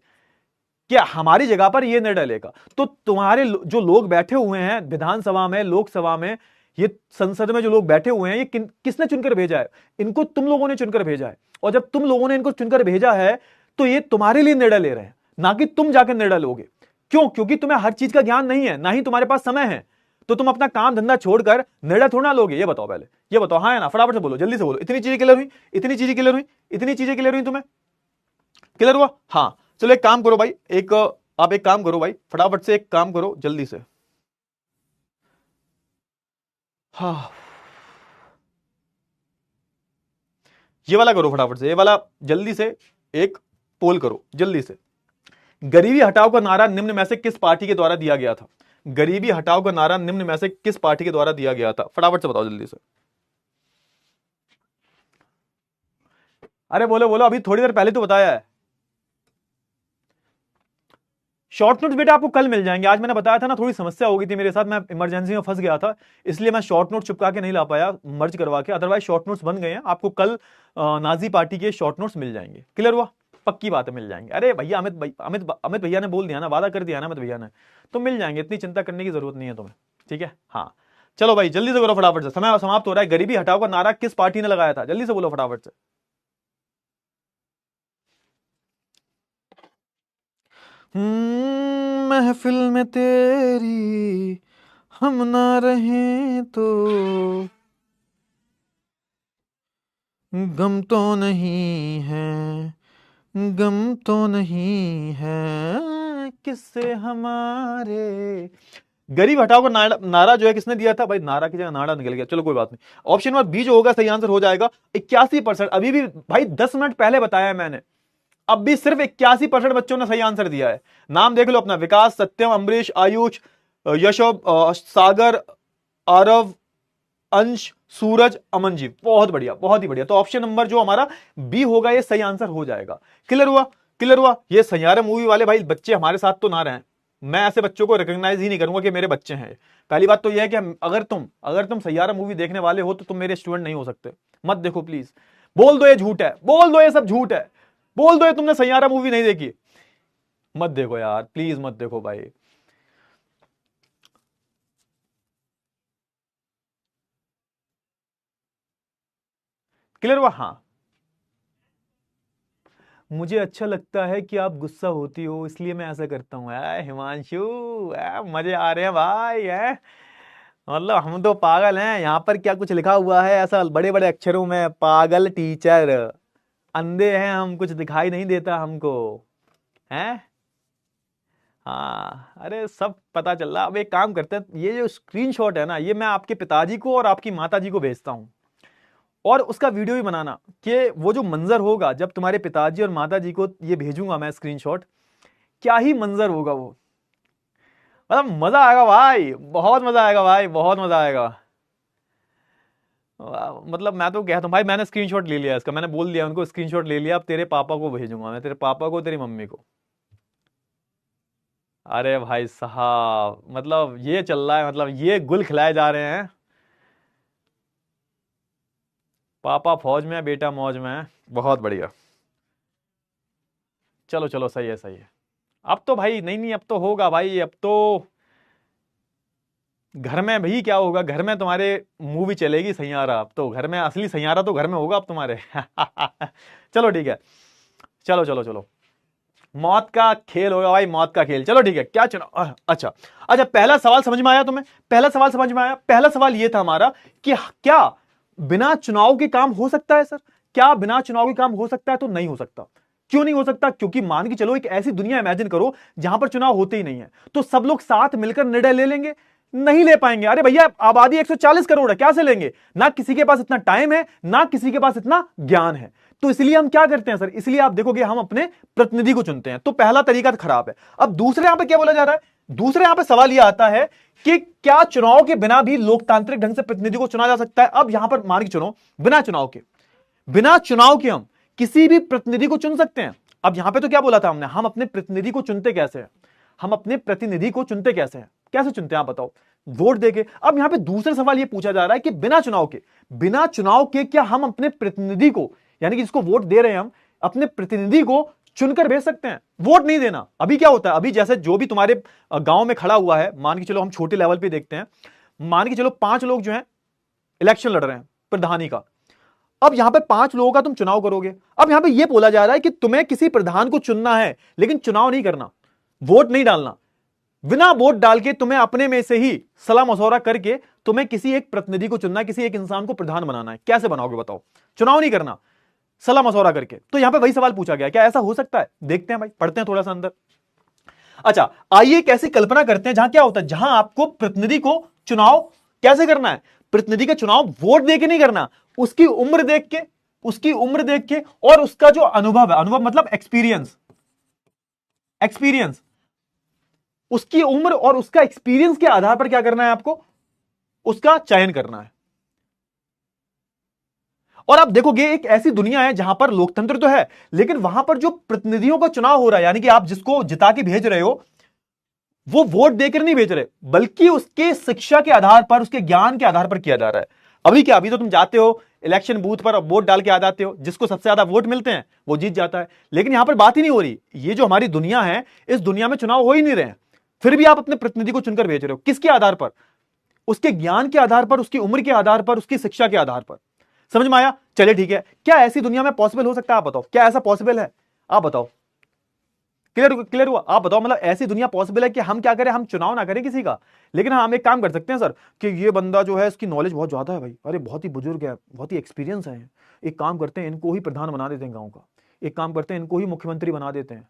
क्या हमारी जगह पर यह निर्णय लेगा। तो तुम्हारे जो लोग बैठे हुए हैं विधानसभा में, लोकसभा में, ये संसद में जो लोग बैठे हुए हैं, ये किसने चुनकर भेजा है? इनको तुम लोगों ने चुनकर भेजा है। और जब तुम लोगों ने इनको चुनकर भेजा है, तो ये तुम्हारे लिए निर्णय ले रहे हैं, ना कि तुम जाकर निर्णय लोगे। क्यों? क्योंकि तुम्हें हर चीज का ज्ञान नहीं है, ना ही तुम्हारे पास समय है, तो तुम अपना काम धंधा छोड़कर निर्णय थोड़ा लोगे। ये बताओ, पहले ये बताओ, हाँ है ना? फटाफट से बोलो, जल्दी से बोलो। इतनी चीजें क्लियर हुई? इतनी चीजें क्लियर हुई? इतनी चीजें क्लियर हुई? तुम्हें क्लियर हुआ? हाँ, चलो एक काम करो भाई, आप एक काम करो भाई, फटाफट से एक काम करो जल्दी से। हाँ, ये वाला करो फटाफट से, ये वाला जल्दी से एक पोल करो जल्दी से। गरीबी हटाओ का नारा निम्न में से किस पार्टी के द्वारा दिया गया था? गरीबी हटाओ का नारा निम्न में से किस पार्टी के द्वारा दिया गया था? फटाफट से बताओ जल्दी से। अरे बोलो बोलो, अभी थोड़ी देर पहले तो बताया है। शॉर्ट नोट्स बेटा आपको कल मिल जाएंगे। आज मैंने बताया था ना, थोड़ी समस्या हो गई थी मेरे साथ, मैं इमरजेंसी में फंस गया था, इसलिए मैं शॉर्ट नोट्स चिपका के नहीं ला पाया, मर्ज करवा के। अदरवाइज शॉर्ट नोट्स बन गए हैं, आपको कल नाजी पार्टी के शॉर्ट नोट्स मिल जाएंगे। क्लियर हुआ? पक्की बात है, मिल जाएंगे। अरे भैया अमित भैया ने बोल दिया ना, वादा कर दिया ना अमित भैया ने, तो मिल जाएंगे, इतनी चिंता करने की जरूरत नहीं है तुम्हें। ठीक है? हाँ चलो भाई जल्दी से करो फटाफट से, समय समाप्त हो रहा है। गरीबी हटाओ का नारा किस पार्टी ने लगाया था? जल्दी से बोलो फटाफट से। महफिल में तेरी हम ना रहें तो गम तो नहीं है, गम तो नहीं है किससे हमारे। गरीब हटाओ का नारा जो है किसने दिया था भाई? नारा की जगह नारा निकल गया, चलो कोई बात नहीं। ऑप्शन नंबर बी जो होगा सही आंसर हो जाएगा। 81%, अभी भी भाई 10 मिनट पहले बताया मैंने, अब भी सिर्फ 81% बच्चों ने सही आंसर दिया है। नाम देख लो अपना, विकास, सत्यम, अमरीश, आयुष, यशोब, सागर, आरव, अंश, सूरज, अमन जी। बहुत बढ़िया, बहुत ही बढ़िया। तो ऑप्शन नंबर जो हमारा बी होगा ये सही आंसर हो जाएगा। क्लियर हुआ? क्लियर हुआ? ये सैयारा मूवी वाले भाई बच्चे हमारे साथ तो ना रहें, मैं ऐसे बच्चों को रिकॉग्नाइज ही नहीं करूंगा कि मेरे बच्चे हैं। पहली बात तो यह है कि अगर तुम सैयारा मूवी देखने वाले हो तो तुम मेरे स्टूडेंट नहीं हो सकते। मत देखो प्लीज। बोल दो ये झूठ है, बोल दो ये सब झूठ है, बोल दो ये तुमने सैयारा मूवी नहीं देखी। मत देखो यार, प्लीज मत देखो भाई। क्लियर हुआ? हाँ। मुझे अच्छा लगता है कि आप गुस्सा होती हो, इसलिए मैं ऐसा करता हूँ। हिमांशु, मजे आ रहे हैं भाई, है मतलब हम तो पागल हैं। यहाँ पर क्या कुछ लिखा हुआ है ऐसा बड़े बड़े अक्षरों में, पागल टीचर। अंधे हैं हम, कुछ दिखाई नहीं देता हमको, हैं? हाँ, अरे सब पता चल रहा। अब एक काम करते हैं, ये जो स्क्रीनशॉट है ना, ये मैं आपके पिताजी को और आपकी माताजी को भेजता हूँ, और उसका वीडियो भी बनाना कि वो जो मंजर होगा जब तुम्हारे पिताजी और माताजी को ये भेजूंगा मैं स्क्रीनशॉट, क्या ही मंजर होगा वो। मतलब मजा आएगा भाई, बहुत मजा आएगा भाई, बहुत मजा आएगा। मतलब मैं तो कहता हूँ भाई, मैंने स्क्रीनशॉट ले लिया इसका, मैंने बोल दिया उनको, स्क्रीनशॉट ले लिया, अब तेरे पापा को भेजूंगा मैं, तेरे पापा को, तेरी मम्मी को। अरे भाई साहब, मतलब ये चल रहा है, मतलब ये गुल खिलाए जा रहे हैं। पापा फौज में है, बेटा मौज में है। बहुत बढ़िया। चलो चलो, सही है सही है। अब तो भाई नहीं नहीं, अब तो होगा भाई, अब तो घर में भी क्या होगा, घर में तुम्हारे मूवी चलेगी सैयारा। अब तो घर में असली सैयारा तो घर में होगा अब तुम्हारे। चलो ठीक है, चलो चलो चलो, मौत का खेल होगा भाई, मौत का खेल। चलो ठीक है, क्या चलो, अच्छा अच्छा, पहला सवाल समझ में आया तुम्हें? पहला सवाल समझ में आया? पहला सवाल यह था हमारा कि क्या बिना चुनाव के काम हो सकता है? सर, क्या बिना चुनाव के काम हो सकता है? तो नहीं हो सकता। क्यों नहीं हो सकता? क्योंकि मान के चलो एक ऐसी दुनिया इमेजिन करो जहां पर चुनाव होते ही नहीं है, तो सब लोग साथ मिलकर निर्णय ले लेंगे? नहीं ले पाएंगे। अरे भैया, आबादी 140 करोड़ है, क्या से लेंगे? ना किसी के पास इतना टाइम है, ना किसी के पास इतना ज्ञान है। तो इसलिए हम क्या करते हैं सर, इसलिए आप देखोगे हम अपने प्रतिनिधि को चुनते हैं। तो पहला तरीका तो खराब है। अब दूसरे यहां पे क्या बोला जा रहा है? दूसरे यहां पे सवाल यह आता है कि क्या चुनाव के बिना भी लोकतांत्रिक ढंग से प्रतिनिधि को चुना जा सकता है? अब यहां पर मान के चुनो, बिना चुनाव के हम किसी भी प्रतिनिधि को चुन सकते हैं। अब यहां पे तो क्या बोला था हमने, हम अपने प्रतिनिधि को चुनते कैसे हैं? हम अपने प्रतिनिधि को चुनते कैसे हैं? कैसे चुनते हैं आप बताओ? वोट देके। अब यहां पे दूसरा सवाल यह पूछा जा रहा है कि बिना चुनाव के क्या हम अपने प्रतिनिधि को, यानी कि जिसको वोट दे रहे हैं हम, अपने प्रतिनिधि को चुनकर भेज सकते हैं? वोट नहीं देना। अभी क्या होता है, अभी जैसे जो भी तुम्हारे गांव में खड़ा हुआ है, मान के चलो हम छोटे लेवल पे देखते हैं, मान के चलो 5 लोग जो हैं इलेक्शन लड़ रहे हैं प्रधानी का। अब यहां पे 5 लोगों का तुम चुनाव करोगे। अब यहां पे यह बोला जा रहा है कि तुम्हें किसी प्रधान को चुनना है, लेकिन चुनाव नहीं करना, वोट नहीं डालना। बिना वोट डाल के तुम्हें अपने में से ही सलाह मशवरा करके तुम्हें किसी एक प्रतिनिधि को चुनना है, किसी एक इंसान को प्रधान बनाना है। कैसे बनाओगे बताओ? चुनाव नहीं करना, सलाह मशवरा करके। तो यहां पे वही सवाल पूछा गया, क्या ऐसा हो सकता है? देखते हैं भाई, पढ़ते हैं थोड़ा सा अंदर। अच्छा, आइए एक ऐसी कल्पना करते हैं जहां क्या होता है, जहां आपको प्रतिनिधि को चुनाव कैसे करना है? प्रतिनिधि का चुनाव वोट देके नहीं करना, उसकी उम्र देख के, और उसका जो अनुभव है, अनुभव मतलब एक्सपीरियंस, उसकी उम्र और उसका एक्सपीरियंस के आधार पर क्या करना है आपको? उसका चयन करना है। और आप देखोगे एक ऐसी दुनिया है जहां पर लोकतंत्र तो है, लेकिन वहां पर जो प्रतिनिधियों का चुनाव हो रहा है, यानी कि आप जिसको जिता के भेज रहे हो, वो वोट देकर नहीं भेज रहे, बल्कि उसके शिक्षा के आधार पर, उसके ज्ञान के आधार पर किया जा रहा है। अभी क्या, अभी तो तुम जाते हो इलेक्शन बूथ पर, वोट डाल के आ जाते हो, जिसको सबसे ज्यादा वोट मिलते हैं वो जीत जाता है। लेकिन यहां पर बात ही नहीं हो रही, ये जो हमारी दुनिया है, इस दुनिया में चुनाव हो ही नहीं रहे हैं, फिर भी आप अपने प्रतिनिधि को चुनकर भेज रहे हो। किसके आधार पर? उसके ज्ञान के आधार पर, उसकी उम्र के आधार पर, उसकी शिक्षा के आधार पर। समझ में आया? चलिए ठीक है, क्या ऐसी दुनिया में पॉसिबल हो सकता है? आप बताओ, क्या ऐसा पॉसिबल है? आप बताओ। क्लियर हुआ? आप बताओ, मतलब ऐसी दुनिया पॉसिबल है कि हम क्या करें, हम चुनाव ना करें किसी का, लेकिन हम एक काम कर सकते हैं सर, कि ये बंदा जो है इसकी नॉलेज बहुत ज्यादा है भाई, अरे बहुत ही बुजुर्ग है, बहुत ही एक्सपीरियंस है, एक काम करते हैं इनको ही प्रधान बना देते हैं गांव का, एक काम करते हैं इनको ही मुख्यमंत्री बना देते हैं,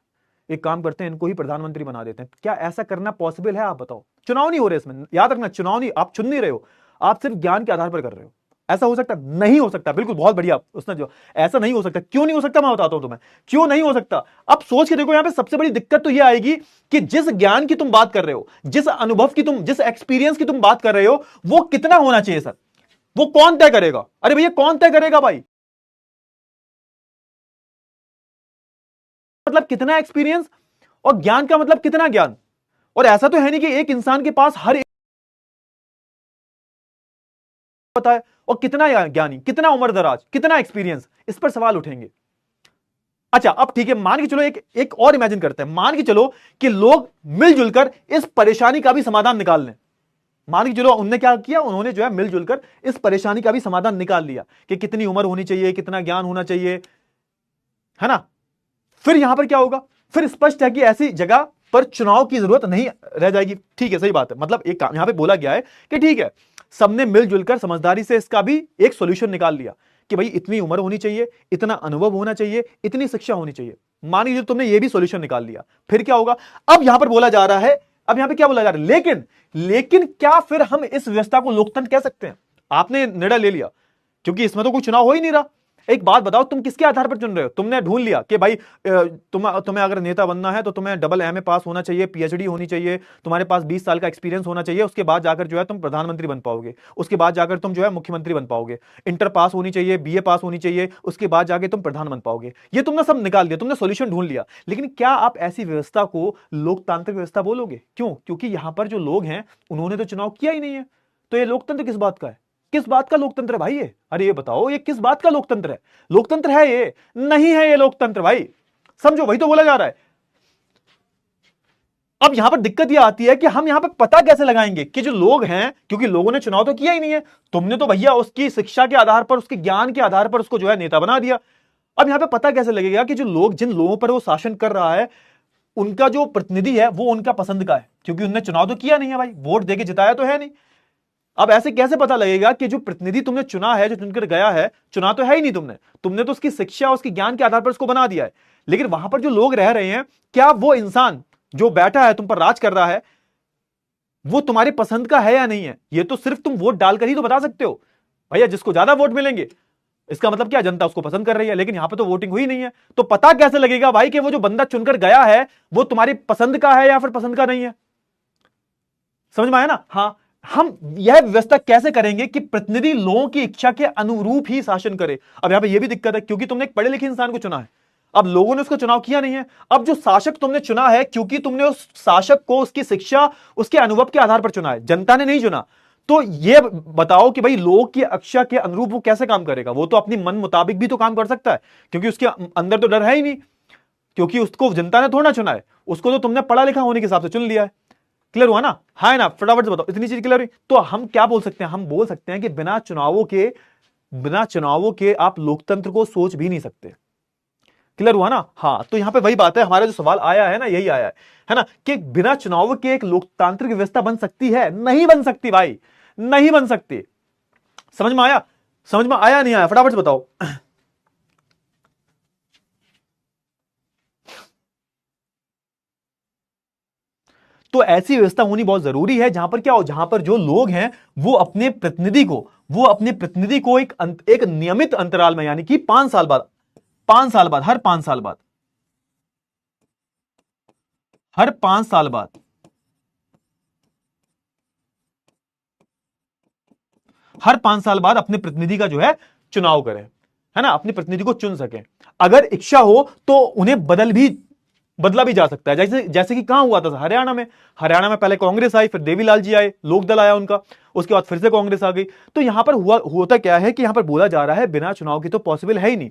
एक काम करते हैं इनको ही प्रधानमंत्री बना देते हैं। क्या ऐसा करना पॉसिबल है? आप बताओ। चुनाव नहीं हो रहे इसमें, याद रखना, चुनाव नहीं, आप चुन नहीं रहे हो, आप सिर्फ ज्ञान के आधार पर कर रहे हो। ऐसा हो सकता? नहीं हो सकता। बिल्कुल, बहुत बढ़िया उसने जो, ऐसा नहीं हो सकता। क्यों नहीं हो सकता मैं बताता हूं तुम्हें, क्यों नहीं हो सकता। अब सोच के देखो, यहां पे सबसे बड़ी दिक्कत तो यह आएगी कि जिस ज्ञान की तुम बात कर रहे हो, जिस अनुभव की तुम, जिस एक्सपीरियंस की तुम बात कर रहे हो, वो कितना होना चाहिए सर? वो कौन तय करेगा? अरे भैया, कौन तय करेगा भाई? मतलब कितना एक्सपीरियंस, और ज्ञान का मतलब कितना ज्ञान? और ऐसा तो है नहीं कि एक इंसान के पास हर एक पता है और कितना ज्ञानी, कितना उम्र दराज, कितना एक्सपीरियंस, इस पर सवाल उठेंगे। अच्छा अब ठीक है, मान के चलो एक और इमेजिन करते हैं, मान के चलो कि लोग मिलजुल कर इस परेशानी का भी समाधान निकाल लें। मान के चलो उन्होंने क्या किया, उन्होंने जो है मिलजुल कर इस परेशानी का भी समाधान निकाल लिया कि कितनी उम्र होनी चाहिए, कितना ज्ञान होना चाहिए, है ना। फिर यहां पर क्या होगा, फिर स्पष्ट है कि ऐसी जगह पर चुनाव की जरूरत नहीं रह जाएगी। ठीक है, सही बात है, मतलब एक काम यहां पे बोला गया है कि ठीक है, सबने मिलजुल कर समझदारी से इसका भी एक सॉल्यूशन निकाल लिया कि भाई इतनी उम्र होनी चाहिए, इतना अनुभव होना चाहिए, इतनी शिक्षा होनी चाहिए। मान लीजिए तुमने ये भी सॉल्यूशन निकाल लिया, फिर क्या होगा। अब यहां पर बोला जा रहा है, अब यहां पे क्या बोला जा रहा है, लेकिन क्या फिर हम इस व्यवस्था को लोकतंत्र कह सकते हैं। आपने निर्णय ले लिया, क्योंकि इसमें तो कोई चुनाव हो ही नहीं रहा। एक बात बताओ, तुम किसके आधार पर चुन रहे हो। तुमने ढूंढ लिया कि भाई तुम्हें अगर नेता बनना है तो तुम्हें डबल एमए पास होना चाहिए, पीएचडी होनी चाहिए, तुम्हारे पास 20 साल का एक्सपीरियंस होना चाहिए, उसके बाद जाकर जो है तुम प्रधानमंत्री बन पाओगे, उसके बाद जाकर तुम जो है मुख्यमंत्री बन पाओगे, इंटर पास होनी चाहिए, बीए पास होनी चाहिए, उसके बाद जाकर तुम प्रधान बन पाओगे। ये तुमने सब निकाल दिया, तुमने सोल्यूशन ढूंढ लिया। लेकिन क्या आप ऐसी व्यवस्था को लोकतांत्रिक व्यवस्था बोलोगे? क्यों? क्योंकि यहां पर जो लोग हैं उन्होंने तो चुनाव किया ही नहीं है। तो ये लोकतंत्र किस बात का है? किस बात का लोकतंत्र है भाई ये? अरे ये बताओ, ये किस बात का लोकतंत्र है? लोकतंत्र है ये? नहीं है ये लोकतंत्र भाई, समझो, वही तो बोला जा रहा है। अब यहां पर दिक्कत यह आती है कि हम यहां पर पता कैसे लगाएंगे कि जो लोग हैं, क्योंकि लोगों ने चुनाव तो किया ही नहीं है, तुमने तो भैया उसकी शिक्षा के आधार पर, उसके ज्ञान के आधार पर उसको जो है नेता बना दिया। अब यहां पे पता कैसे लगेगा कि जो लोग, जिन लोगों पर वो शासन कर रहा है, उनका जो प्रतिनिधि है वो उनका पसंद का है? क्योंकि उन्होंने चुनाव तो किया नहीं है भाई, वोट देके जिताया तो है नहीं। अब ऐसे कैसे पता लगेगा कि जो प्रतिनिधि तुमने चुना है, जो चुनकर गया है, चुना तो है ही नहीं तुमने तो उसकी शिक्षा, उसके ज्ञान के आधार पर उसको बना दिया है। लेकिन वहां पर जो लोग रह रहे हैं, क्या वो इंसान जो बैठा है, तुम पर राज कर रहा है, वो तुम्हारी पसंद का है या नहीं है? ये तो सिर्फ तुम वोट डालकर ही तो बता सकते हो भैया। जिसको ज्यादा वोट मिलेंगे, इसका मतलब क्या, जनता उसको पसंद कर रही है। लेकिन यहां पर तो वोटिंग हुई नहीं है, तो पता कैसे लगेगा भाई कि वो जो बंदा चुनकर गया है वो तुम्हारी पसंद का है या फिर पसंद का नहीं है? समझ में आया ना? हाँ, हम यह व्यवस्था कैसे करेंगे कि प्रतिनिधि लोगों की इच्छा के अनुरूप ही शासन करे। अब यहां पे यह भी दिक्कत है, क्योंकि तुमने एक पढ़े लिखे इंसान को चुना है, अब लोगों ने उसको चुनाव किया नहीं है। अब जो शासक तुमने चुना है, क्योंकि तुमने उस शासक को उसकी शिक्षा, उसके अनुभव के आधार पर चुना है, जनता ने नहीं चुना। तो यह बताओ कि भाई लोगों की इच्छा के अनुरूप वो कैसे काम करेगा? वो तो अपनी मन मुताबिक भी तो काम कर सकता है, क्योंकि उसके अंदर तो डर है ही नहीं, क्योंकि उसको जनता ने थोड़ा चुना है, उसको तो तुमने पढ़ा लिखा होने के हिसाब से चुन लिया है। क्लियर हुआ ना? हाँ ना? फटाफट से बताओ, इतनी चीज क्लियर हुई? तो हम क्या बोल सकते हैं? हम बोल सकते हैं कि बिना चुनावों के आप लोकतंत्र को सोच भी नहीं सकते। क्लियर हुआ ना? हाँ, तो यहां पे वही बात है, हमारा जो सवाल आया है ना, यही आया है ना, कि बिना चुनाव के एक लोकतांत्रिक व्यवस्था बन सकती है? नहीं बन सकती भाई, नहीं बन सकती। समझ में आया? समझ में आया नहीं आया? फटाफट से बताओ। तो ऐसी व्यवस्था होनी बहुत जरूरी है, जहां पर क्या हो, जहां पर जो लोग हैं वो अपने प्रतिनिधि को एक नियमित अंतराल में, यानी कि 5 साल बाद, 5 साल बाद, हर 5 साल बाद, हर 5 साल बाद, हर 5 साल बाद अपने प्रतिनिधि का जो है चुनाव करें, है ना, अपने प्रतिनिधि को चुन सके। अगर इच्छा हो तो उन्हें बदला भी जा सकता है। जैसे जैसे कि कहां हुआ था, हरियाणा में पहले कांग्रेस आई, फिर देवीलाल जी आए, लोकदल आया उनका, उसके बाद फिर से कांग्रेस आ गई। तो यहां पर होता क्या है कि यहां पर बोला जा रहा है बिना चुनाव की तो पॉसिबल है ही नहीं,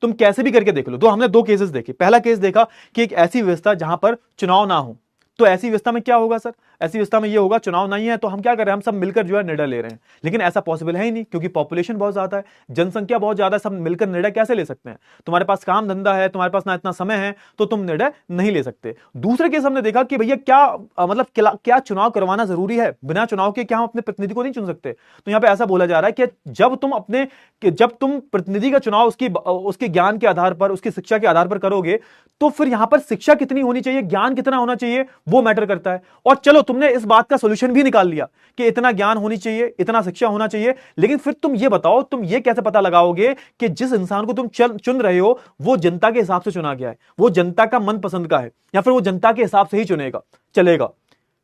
तुम कैसे भी करके देख लो। तो हमने 2 केसेस देखे। पहला केस देखा कि एक ऐसी व्यवस्था जहां पर चुनाव ना हो, तो ऐसी व्यवस्था में क्या होगा सर? ऐसी व्यवस्था में यह होगा, चुनाव नहीं है तो हम क्या कर रहे हैं, हम सब मिलकर जो है निर्णय ले रहे हैं। लेकिन ऐसा पॉसिबल है ही नहीं, क्योंकि पॉपुलेशन बहुत ज्यादा है, जनसंख्या बहुत ज्यादा है, सब मिलकर निर्णय कैसे ले सकते हैं? तुम्हारे पास काम धंधा है, तुम्हारे पास ना इतना समय है, तो तुम निर्णय नहीं ले सकते। दूसरे केस हमने देखा कि भैया क्या मतलब क्या चुनाव करवाना जरूरी है? बिना चुनाव के क्या हम अपने प्रतिनिधि को नहीं चुन सकते? तो यहां पर ऐसा बोला जा रहा है कि जब तुम प्रतिनिधि का चुनाव उसके ज्ञान के आधार पर, उसकी शिक्षा के आधार पर करोगे, तो फिर यहां पर शिक्षा कितनी होनी चाहिए, ज्ञान कितना होना चाहिए, वो मैटर करता है। और चलो, तुमने इस बात का सॉल्यूशन भी निकाल लिया कि इतना ज्ञान होनी चाहिए, इतना शिक्षा होना चाहिए। लेकिन फिर तुम ये बताओ, तुम ये कैसे पता लगाओगे कि जिस इंसान को तुम चुन रहे हो वो जनता के हिसाब से चुना गया है, वो जनता का मन पसंद का है, या फिर वो जनता के हिसाब से ही चलेगा?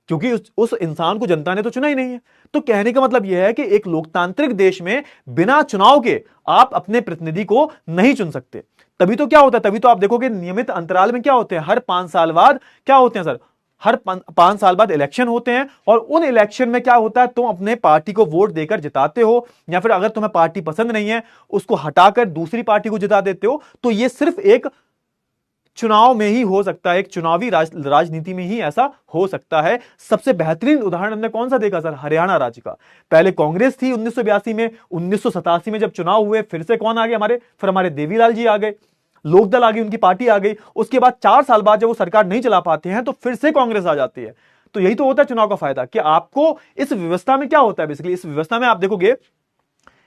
क्योंकि उस इंसान को जनता ने तो चुना ही नहीं है। तो कहने का मतलब यह है कि एक लोकतांत्रिक देश में बिना चुनाव के आप अपने प्रतिनिधि को नहीं चुन सकते। तभी तो क्या होता है, तभी तो आप देखोगे नियमित अंतराल में क्या होते हैं, हर 5 साल बाद क्या होते हैं सर, हर 5 साल बाद इलेक्शन होते हैं और उन इलेक्शन में क्या होता है, तुम अपने पार्टी को वोट देकर जिताते हो, या फिर अगर तुम्हें पार्टी पसंद नहीं है उसको हटाकर दूसरी पार्टी को जिता देते हो। तो यह सिर्फ एक चुनाव में ही हो सकता है, एक चुनावी राजनीति में ही ऐसा हो सकता है। सबसे बेहतरीन उदाहरण हमने कौन सा देखा सर, हरियाणा राज्य का। पहले कांग्रेस थी 1982 में, 1987 में जब चुनाव हुए फिर से कौन आ गए हमारे, फिर हमारे देवीलाल जी आ गए, लोकदल आ गई, उनकी पार्टी आ गई। उसके बाद 4 साल बाद जब वो सरकार नहीं चला पाते हैं तो फिर से कांग्रेस आ जाती है। तो यही तो होता है चुनाव का फायदा, कि आपको इस व्यवस्था में क्या होता है, बेसिकली इस व्यवस्था में आप देखोगे,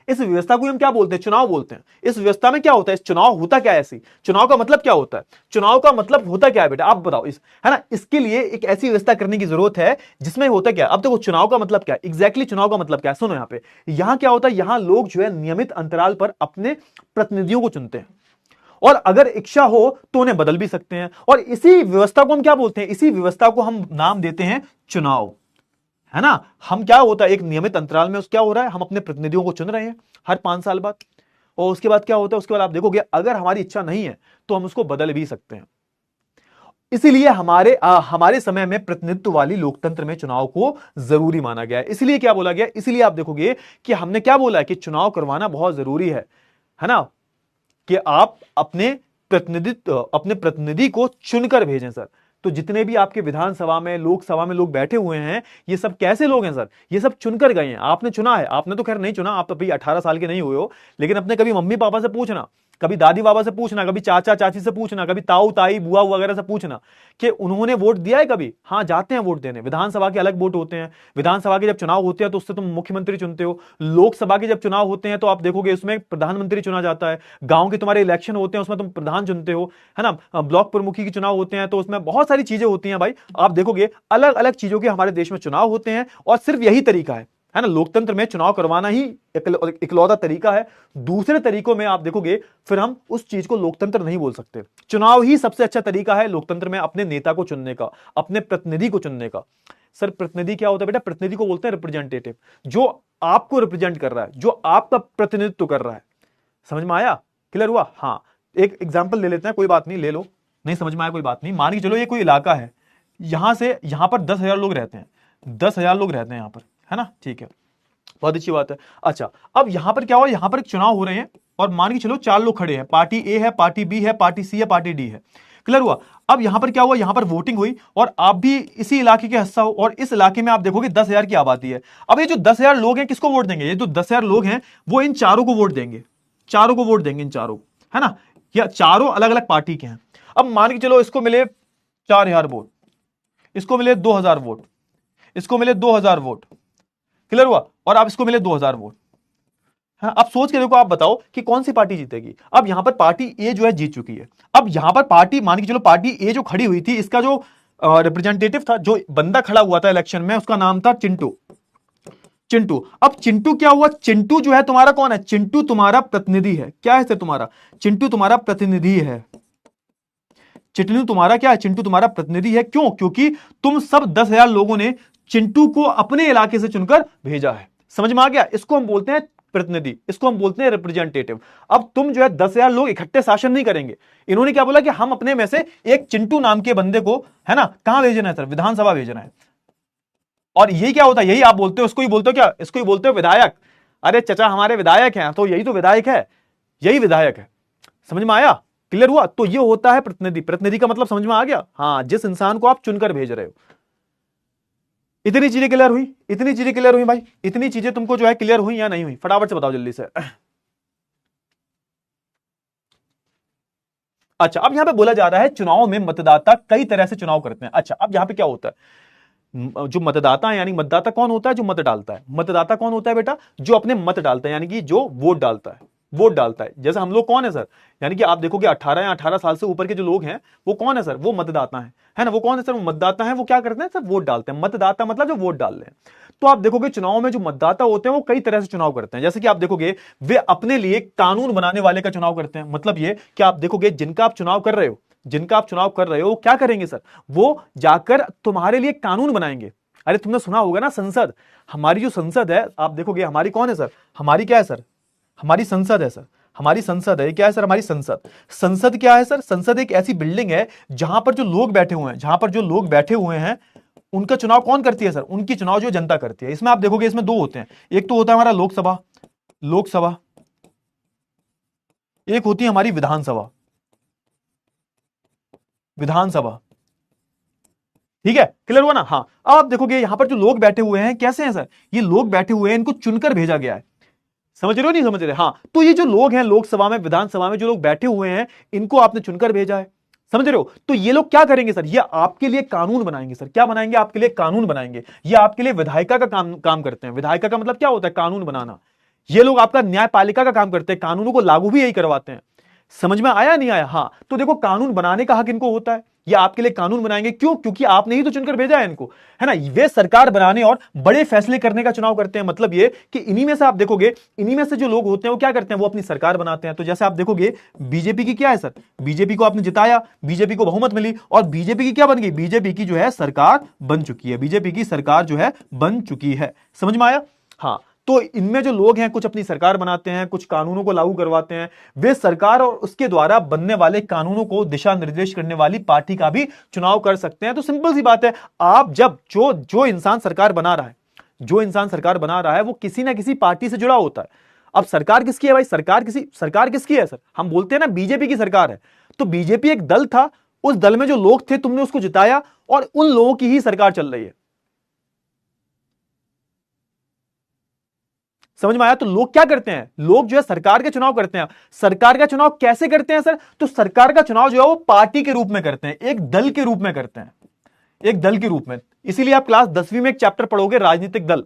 इस व्यवस्था को हम क्या बोलते हैं, चुनाव बोलते हैं। इस व्यवस्था में क्या होता है, इस चुनाव होता क्या है, ऐसी चुनाव का मतलब क्या होता है, चुनाव का मतलब होता क्या है बेटा आप बताओ, इस है ना, इसके लिए एक ऐसी व्यवस्था करने की जरूरत है जिसमें होता क्या। अब देखो चुनाव का मतलब क्या है, एग्जैक्टली चुनाव का मतलब क्या है, सुनो यहां क्या होता है, यहां लोग जो है नियमित अंतराल पर अपने प्रतिनिधियों को चुनते हैं, और अगर इच्छा हो तो उन्हें बदल भी सकते हैं। और इसी व्यवस्था को हम क्या बोलते हैं, इसी व्यवस्था को हम नाम देते हैं चुनाव, है ना। हम क्या होता है, एक नियमित अंतराल में क्या हो रहा है, हम अपने प्रतिनिधियों को चुन रहे हैं हर 5 साल बाद। और उसके बाद क्या होता है, उसके बाद आप देखोगे अगर हमारी इच्छा नहीं है तो हम उसको बदल भी सकते हैं। इसीलिए हमारे समय में प्रतिनिधित्व वाली लोकतंत्र में चुनाव को जरूरी माना गया है। इसलिए क्या बोला गया, इसलिए आप देखोगे कि हमने क्या बोला है कि चुनाव करवाना बहुत जरूरी है ना, कि आप अपने प्रतिनिधि को चुनकर भेजें सर। तो जितने भी आपके विधानसभा में, लोकसभा में लोग बैठे हुए हैं, ये सब कैसे लोग हैं सर, ये सब चुनकर गए हैं। आपने चुना है, आपने तो खैर नहीं चुना, आप अभी 18 साल के नहीं हुए हो, लेकिन अपने कभी मम्मी पापा से पूछना, कभी दादी बाबा से पूछना, कभी चाचा चाची से पूछना, कभी ताऊ ताई बुआ वगैरह से पूछना कि उन्होंने वोट दिया है कभी। हाँ, जाते हैं वोट देने। विधानसभा के अलग वोट होते हैं, विधानसभा के जब चुनाव होते हैं तो उससे तुम मुख्यमंत्री चुनते हो। लोकसभा के जब चुनाव होते हैं तो आप देखोगे उसमें प्रधानमंत्री चुना जाता है। गांव के तुम्हारे इलेक्शन होते हैं उसमें तुम प्रधान चुनते हो, है ना। ब्लॉक प्रमुखी के चुनाव होते हैं तो उसमें बहुत सारी चीजें होती हैं भाई। आप देखोगे अलग अलग चीजों के हमारे देश में चुनाव होते हैं, और सिर्फ यही तरीका है ना, लोकतंत्र में चुनाव करवाना ही इकलौता तरीका है। दूसरे तरीकों में आप देखोगे फिर हम उस चीज को लोकतंत्र नहीं बोल सकते। चुनाव ही सबसे अच्छा तरीका है लोकतंत्र में अपने नेता को चुनने का, अपने प्रतिनिधि को चुनने का। सर प्रतिनिधि क्या होता है बेटा, प्रतिनिधि को बोलते हैं रिप्रेजेंटेटिव, जो आपको रिप्रेजेंट कर रहा है, जो आपका प्रतिनिधित्व कर रहा है। समझ में आया, क्लियर हुआ। हाँ, एक एग्जाम्पल ले लेते हैं, कोई बात नहीं, ले लो, नहीं समझ में आया कोई बात नहीं। मान के चलो ये कोई इलाका है, यहां से यहां पर 10,000 लोग रहते हैं, 10,000 लोग रहते हैं यहां पर, है ना, ठीक है, बहुत अच्छी बात है। अच्छा, अब यहां पर क्या हुआ, यहां पर एक चुनाव हो रहे हैं और मान के चलो 4 लोग खड़े हैं, पार्टी ए है, पार्टी बी है, पार्टी सी है, पार्टी डी है, क्लियर हुआ। अब यहां पर क्या हुआ, यहां पर वोटिंग हुई और आप भी इसी इलाके के हिस्सा हो, और इस इलाके में आप देखोगे 10,000 की आबादी है। अब ये जो 10,000 लोग हैं किसको वोट देंगे, ये जो 10,000 लोग हैं वो इन चारों को वोट देंगे, चारों को वोट देंगे, इन चारों, है ना, या चारों अलग अलग पार्टी के हैं। अब मान के चलो इसको मिले 4,000 वोट, इसको मिले 2,000 वोट, इसको मिले 2,000 वोट, क्लियर हुआ, और आप इसको मिले 2,000 वोट। अब सोच के देखो, आप बताओ कि कौन सी पार्टी जीतेगी। अब यहां पर पार्टी ए जो है जीत चुकी है। अब यहां पर पार्टी, मान के चलो पार्टी ए जो खड़ी हुई थी, इसका जो रिप्रेजेंटेटिव था, जो बंदा खड़ा हुआ था इलेक्शन में, उसका नाम था चिंटू। चिंटू, अब चिंटू क्या हुआ, चिंटू जो है तुम्हारा कौन है, चिंटू तुम्हारा प्रतिनिधि है। क्या है सर तुम्हारा, चिंटू तुम्हारा प्रतिनिधि है। चिंटू तुम्हारा क्या है, चिंटू तुम्हारा प्रतिनिधि है। क्यों, क्योंकि तुम सब 10,000 लोगों ने चिंटू को अपने इलाके से चुनकर भेजा है। समझ में आ गया, इसको हम बोलते हैं प्रतिनिधि, इसको हम बोलते हैं रिप्रेजेंटेटिव। अब तुम जो है 10,000 लोग इकट्ठे शासन नहीं करेंगे। इन्होंने क्या बोला कि हम अपने में से एक चिंटू नाम के बंदे को, है ना, कहां भेजना है सर, विधानसभा भेजना है। और यही क्या होता है, यही आप बोलते हो, इसको ही बोलते हो क्या, इसको ही बोलते हो विधायक। अरे चचा हमारे विधायक हैं, तो यही तो विधायक है, यही विधायक है। समझ में आया, क्लियर हुआ। तो ये होता है प्रतिनिधि। प्रतिनिधि का मतलब समझ में आ गया, हाँ, जिस इंसान को आप चुनकर भेज रहे हो। इतनी चीजें क्लियर हुई, इतनी चीजें क्लियर हुई भाई, इतनी चीजें तुमको जो है क्लियर हुई या नहीं हुई, फटाफट से बताओ जल्दी से। अच्छा, अब यहां पे बोला जा रहा है चुनाव में मतदाता कई तरह से चुनाव करते हैं। अच्छा, अब यहां पे क्या होता है, जो मतदाता है, यानी मतदाता कौन होता है, जो मत डालता है। मतदाता कौन होता है बेटा, जो अपने मत डालता है, यानी कि जो वोट डालता है, वोट डालता है। जैसे हम लोग कौन है सर, यानी कि आप देखोगे 18 या 18 साल से ऊपर के जो लोग हैं वो कौन है सर, वो मतदाता है ना, वो कौन है सर, वो मतदाता है। वो क्या करते हैं सर, वोट डालते हैं। मतदाता मतलब जो वोट डाल रहे हैं। तो आप देखोगे चुनाव में जो मतदाता होते हैं वो कई तरह से चुनाव करते हैं। जैसे कि आप देखोगे वे अपने लिए कानून बनाने वाले का चुनाव करते हैं। मतलब ये कि आप देखोगे जिनका आप चुनाव कर रहे हो, जिनका आप चुनाव कर रहे हो, वो क्या करेंगे सर, वो जाकर तुम्हारे लिए कानून बनाएंगे। अरे तुमने सुना होगा ना संसद, हमारी जो संसद है, आप देखोगे हमारी कौन है सर, हमारी क्या है सर, हमारी संसद है सर। हमारी संसद है, क्या है सर? हमारी संसद। संसद क्या है सर? संसद एक ऐसी बिल्डिंग है जहां पर जो लोग बैठे हुए हैं, जहां पर जो लोग बैठे हुए हैं उनका चुनाव कौन करती है सर? उनकी चुनाव जो जनता करती है। इसमें आप देखोगे इसमें दो होते हैं, एक तो होता है हमारा लोकसभा, लोकसभा, एक होती है हमारी विधानसभा, विधानसभा। ठीक है, क्लियर हुआ ना? हाँ, अब आप देखोगे यहां पर जो लोग बैठे हुए हैं कैसे हैं सर? ये लोग बैठे हुए हैं, इनको चुनकर भेजा गया है। समझ रहे हो नहीं समझ रहे? हाँ, तो ये जो लोग हैं लोकसभा में, विधानसभा में जो लोग बैठे हुए हैं, इनको आपने चुनकर भेजा है। समझ रहे हो? तो ये लोग क्या करेंगे सर? ये आपके लिए कानून बनाएंगे सर। क्या बनाएंगे? आपके लिए कानून बनाएंगे। ये आपके लिए विधायिका का काम करते हैं। विधायिका का मतलब क्या होता है? कानून बनाना। ये लोग आपका न्यायपालिका का काम करते हैं, कानूनों को लागू भी यही करवाते हैं। समझ में आया नहीं आया? हाँ, तो देखो कानून बनाने का हक इनको होता है, ये आपके लिए कानून बनाएंगे। क्यों? क्योंकि आपने ही तो चुनकर भेजा है इनको, है ना? वे सरकार बनाने और बड़े फैसले करने का चुनाव करते हैं। मतलब ये कि इन्हीं में से आप देखोगे, इन्हीं में से जो लोग होते हैं वो क्या करते हैं? वो अपनी सरकार बनाते हैं। तो जैसे आप देखोगे बीजेपी की क्या है सर? बीजेपी को आपने जिताया, बीजेपी को बहुमत मिली और बीजेपी की क्या बन गई? बीजेपी की जो है सरकार बन चुकी है। बीजेपी की सरकार जो है बन चुकी है। समझ में आया? हाँ, तो इनमें जो लोग हैं कुछ अपनी सरकार बनाते हैं, कुछ कानूनों को लागू करवाते हैं। वे सरकार और उसके द्वारा बनने वाले कानूनों को दिशा निर्देश करने वाली पार्टी का भी चुनाव कर सकते हैं। तो सिंपल सी बात है, आप जब जो इंसान सरकार बना रहा है, जो इंसान सरकार बना रहा है वो किसी ना किसी पार्टी से जुड़ा होता है। अब सरकार किसकी है भाई? सरकार किसकी है सर? हम बोलते हैं ना बीजेपी की सरकार है। तो बीजेपी एक दल था, उस दल में जो लोग थे तुमने उसको जिताया और उन लोगों की ही सरकार चल रही है। समझ में आया? तो लोग क्या करते हैं? लोग जो है सरकार के चुनाव करते हैं। सरकार का चुनाव कैसे करते हैं सर? तो सरकार का चुनाव जो है वो पार्टी के रूप में करते हैं, एक दल के रूप में करते हैं, एक दल के रूप में। इसीलिए आप क्लास 10वीं में एक चैप्टर पढ़ोगे राजनीतिक दल,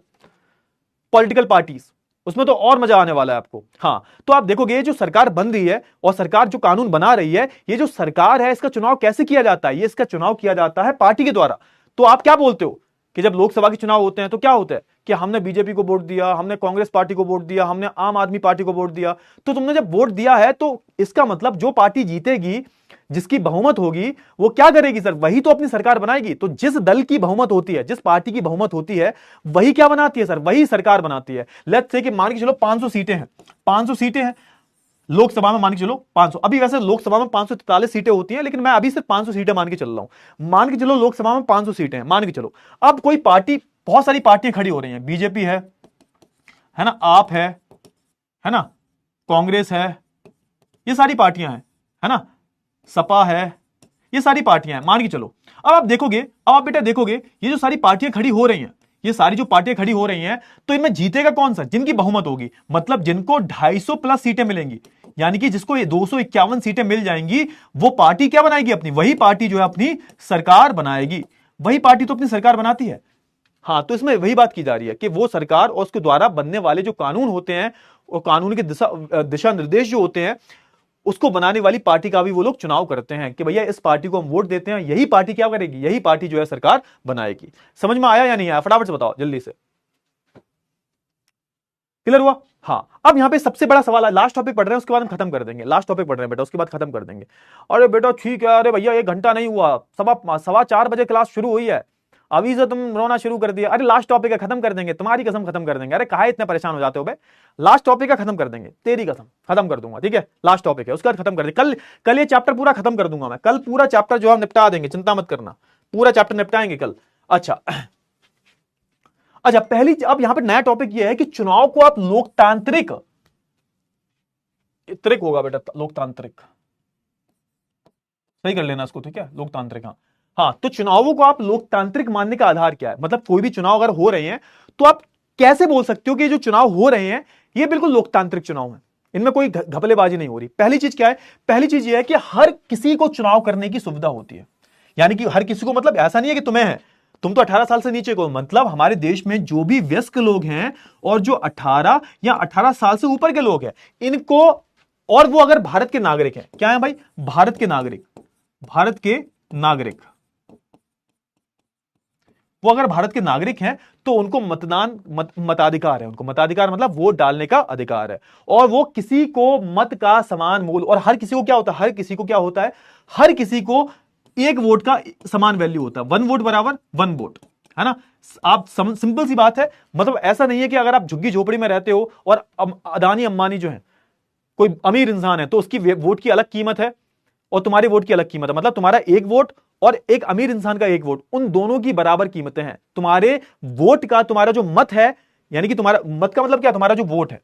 पॉलिटिकल पार्टीज, उसमें तो और मजा आने वाला है आपको। हाँ, तो आप देखोगे जो सरकार बन रही है और सरकार जो कानून बना रही है, ये जो सरकार है इसका चुनाव कैसे किया जाता है? ये इसका चुनाव किया जाता है पार्टी के द्वारा। तो आप क्या बोलते हो कि जब लोकसभा के चुनाव होते हैं तो क्या होता है कि हमने बीजेपी को वोट दिया, हमने कांग्रेस पार्टी को वोट दिया, हमने आम आदमी पार्टी को वोट दिया। तो तुमने जब वोट दिया है तो इसका मतलब जो पार्टी जीतेगी, जिसकी बहुमत होगी, वो क्या करेगी सर? वही तो अपनी सरकार बनाएगी। तो जिस दल की बहुमत होती है, जिस पार्टी की बहुमत होती है, वही क्या बनाती है सर? वही सरकार बनाती है। लेट्स से कि मान के चलो 500 सीटें हैं, 500 सीटें हैं लोकसभा में, मान के चलो 500। अभी वैसे लोकसभा में 543 सीटें होती हैं, लेकिन मैं अभी सिर्फ 500 सीटें मान के चल रहा हूं। मान के चलो लोकसभा में 500 सीटें हैं, मान के चलो। अब कोई पार्टी, बहुत सारी पार्टियां खड़ी हो रही हैं, बीजेपी है ना, आप है ना, कांग्रेस है, ये सारी पार्टियां हैं, है ना, सपा है, ये सारी पार्टियां हैं, मान के चलो। अब आप देखोगे, अब आप बेटा देखोगे ये जो सारी पार्टियां खड़ी हो रही हैं, ये सारी जो पार्टियां खड़ी हो रही हैं, तो इनमें जीतेगा कौन सा? जिनकी बहुमत होगी, मतलब जिनको 250 प्लस सीटें मिलेंगी, यानी कि जिसको ये 251 सीटें मिल जाएंगी, वो पार्टी क्या बनाएगी? अपनी, वही पार्टी जो है अपनी सरकार बनाएगी। वही पार्टी तो अपनी सरकार बनाती है। हाँ, तो इसमें वही बात की जा रही है कि वो सरकार और उसके द्वारा बनने वाले जो कानून होते हैं और कानून के दिशा निर्देश जो होते हैं, उसको बनाने वाली पार्टी का भी वो लोग चुनाव करते हैं कि भैया इस पार्टी को हम वोट देते हैं, यही पार्टी क्या करेगी? यही पार्टी जो है सरकार बनाएगी। समझ में आया या नहीं आया? फटाफट से बताओ जल्दी से। क्लियर हुआ? हाँ, अब यहां पे सबसे बड़ा सवाल है, लास्ट टॉपिक पढ़ रहे हैं उसके बाद हम खत्म कर देंगे। लास्ट टॉपिक पढ़ रहे हैं बेटा, उसके बाद खत्म कर देंगे। अरे बेटा ठीक है, अरे भैया 1 घंटा नहीं हुआ, 4:15 क्लास शुरू हुई है, अभी से तुम रोना शुरू कर दिया। अरे लास्ट टॉपिक है, खत्म कर देंगे, तुम्हारी कसम खत्म कर देंगे। अरे काहे इतने परेशान हो जाते हो बे? लास्ट टॉपिक है, खत्म कर देंगे, तेरी कसम खत्म कर दूंगा। ठीक है, लास्ट टॉपिक है, उसके बाद खत्म कर देंगे। कल ये चैप्टर पूरा खत्म कर दूंगा मैं, कल पूरा चैप्टर जो हम निपटा देंगे, चिंता मत करना, पूरा चैप्टर निपटाएंगे कल। अच्छा, पहली, अब यहां पर नया टॉपिक ये है कि चुनाव को आप लोकतांत्रिक, त्रिक होगा बेटा, लोकतांत्रिक, सही कर लेना इसको, ठीक है, लोकतांत्रिक। हाँ, तो चुनावों को आप लोकतांत्रिक मानने का आधार क्या है? मतलब कोई भी चुनाव अगर हो रहे हैं तो आप कैसे बोल सकते हो कि जो चुनाव हो रहे हैं ये बिल्कुल लोकतांत्रिक चुनाव है, इनमें कोई घपलेबाजी नहीं हो रही। पहली चीज क्या है? पहली चीज ये है कि हर किसी को चुनाव करने की सुविधा होती है। यानी कि हर किसी को, मतलब ऐसा नहीं है कि तुम्हें है, तुम तो 18 साल से नीचे को, मतलब हमारे देश में जो भी वयस्क लोग हैं और जो 18 या 18 साल से ऊपर के लोग हैं, इनको, और वो अगर भारत के नागरिक हैं, क्या है भाई? भारत के नागरिक, भारत के नागरिक, वो अगर भारत के नागरिक हैं तो उनको मताधिकार है, उनको मताधिकार मतलब वोट डालने का अधिकार है। और वो किसी को मत का समान मूल्य, और हर किसी को क्या होता है? हर किसी को क्या होता है? हर किसी को एक वोट का समान वैल्यू होता है। 1 वोट बराबर 1 वोट, है ना? आप सिंपल सी बात है, मतलब ऐसा नहीं है कि अगर आप झुग्गी झोपड़ी में रहते हो और अदानी अंबानी जो है कोई अमीर इंसान है तो उसकी वोट की अलग कीमत है और तुम्हारे वोट की अलग कीमत है। मतलब तुम्हारा एक वोट और एक अमीर इंसान का एक वोट, उन दोनों की बराबर कीमतें हैं। तुम्हारे वोट का, तुम्हारा जो मत है, यानी कि तुम्हारा मत का मतलब क्या, तुम्हारा जो वोट है,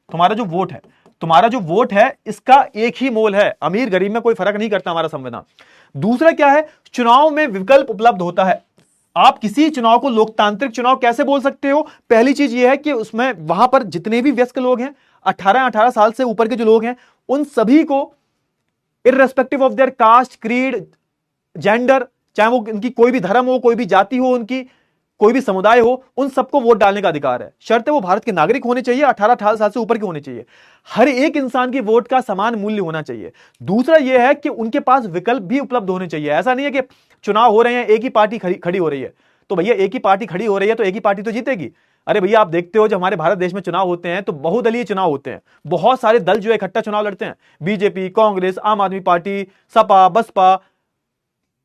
तुम्हारा जो वोट है इसका एक ही मोल है। अमीर गरीब में कोई फर्क नहीं करता हमारा संविधान। दूसरा क्या है, चुनाव में विकल्प उपलब्ध होता है। आप किसी चुनाव को लोकतांत्रिक चुनाव कैसे बोल सकते हो? पहली चीज यह है कि उसमें वहां पर जितने भी वयस्क लोग हैं, 18 साल से ऊपर के जो लोग हैं, उन सभी को irrespective of their caste, creed, gender, चाहे वो उनकी कोई भी धर्म हो, कोई भी जाति हो, उनकी कोई भी समुदाय हो, उन सबको वोट डालने का अधिकार है। शर्त है वो भारत के नागरिक होने चाहिए, 18 साल से ऊपर के होने चाहिए। हर एक इंसान की वोट का समान मूल्य होना चाहिए। दूसरा यह है कि उनके पास विकल्प भी उपलब्ध होने चाहिए। ऐसा नहीं है कि चुनाव हो रहे हैं, एक ही पार्टी खड़ी हो रही है, तो भैया एक ही पार्टी खड़ी हो रही है तो एक ही पार्टी तो जीतेगी। अरे भैया आप देखते हो जब हमारे भारत देश में चुनाव होते हैं तो बहुदलीय चुनाव होते हैं, बहुत सारे दल जो है इकट्ठा चुनाव लड़ते हैं। बीजेपी, कांग्रेस, आम आदमी पार्टी, सपा, बसपा,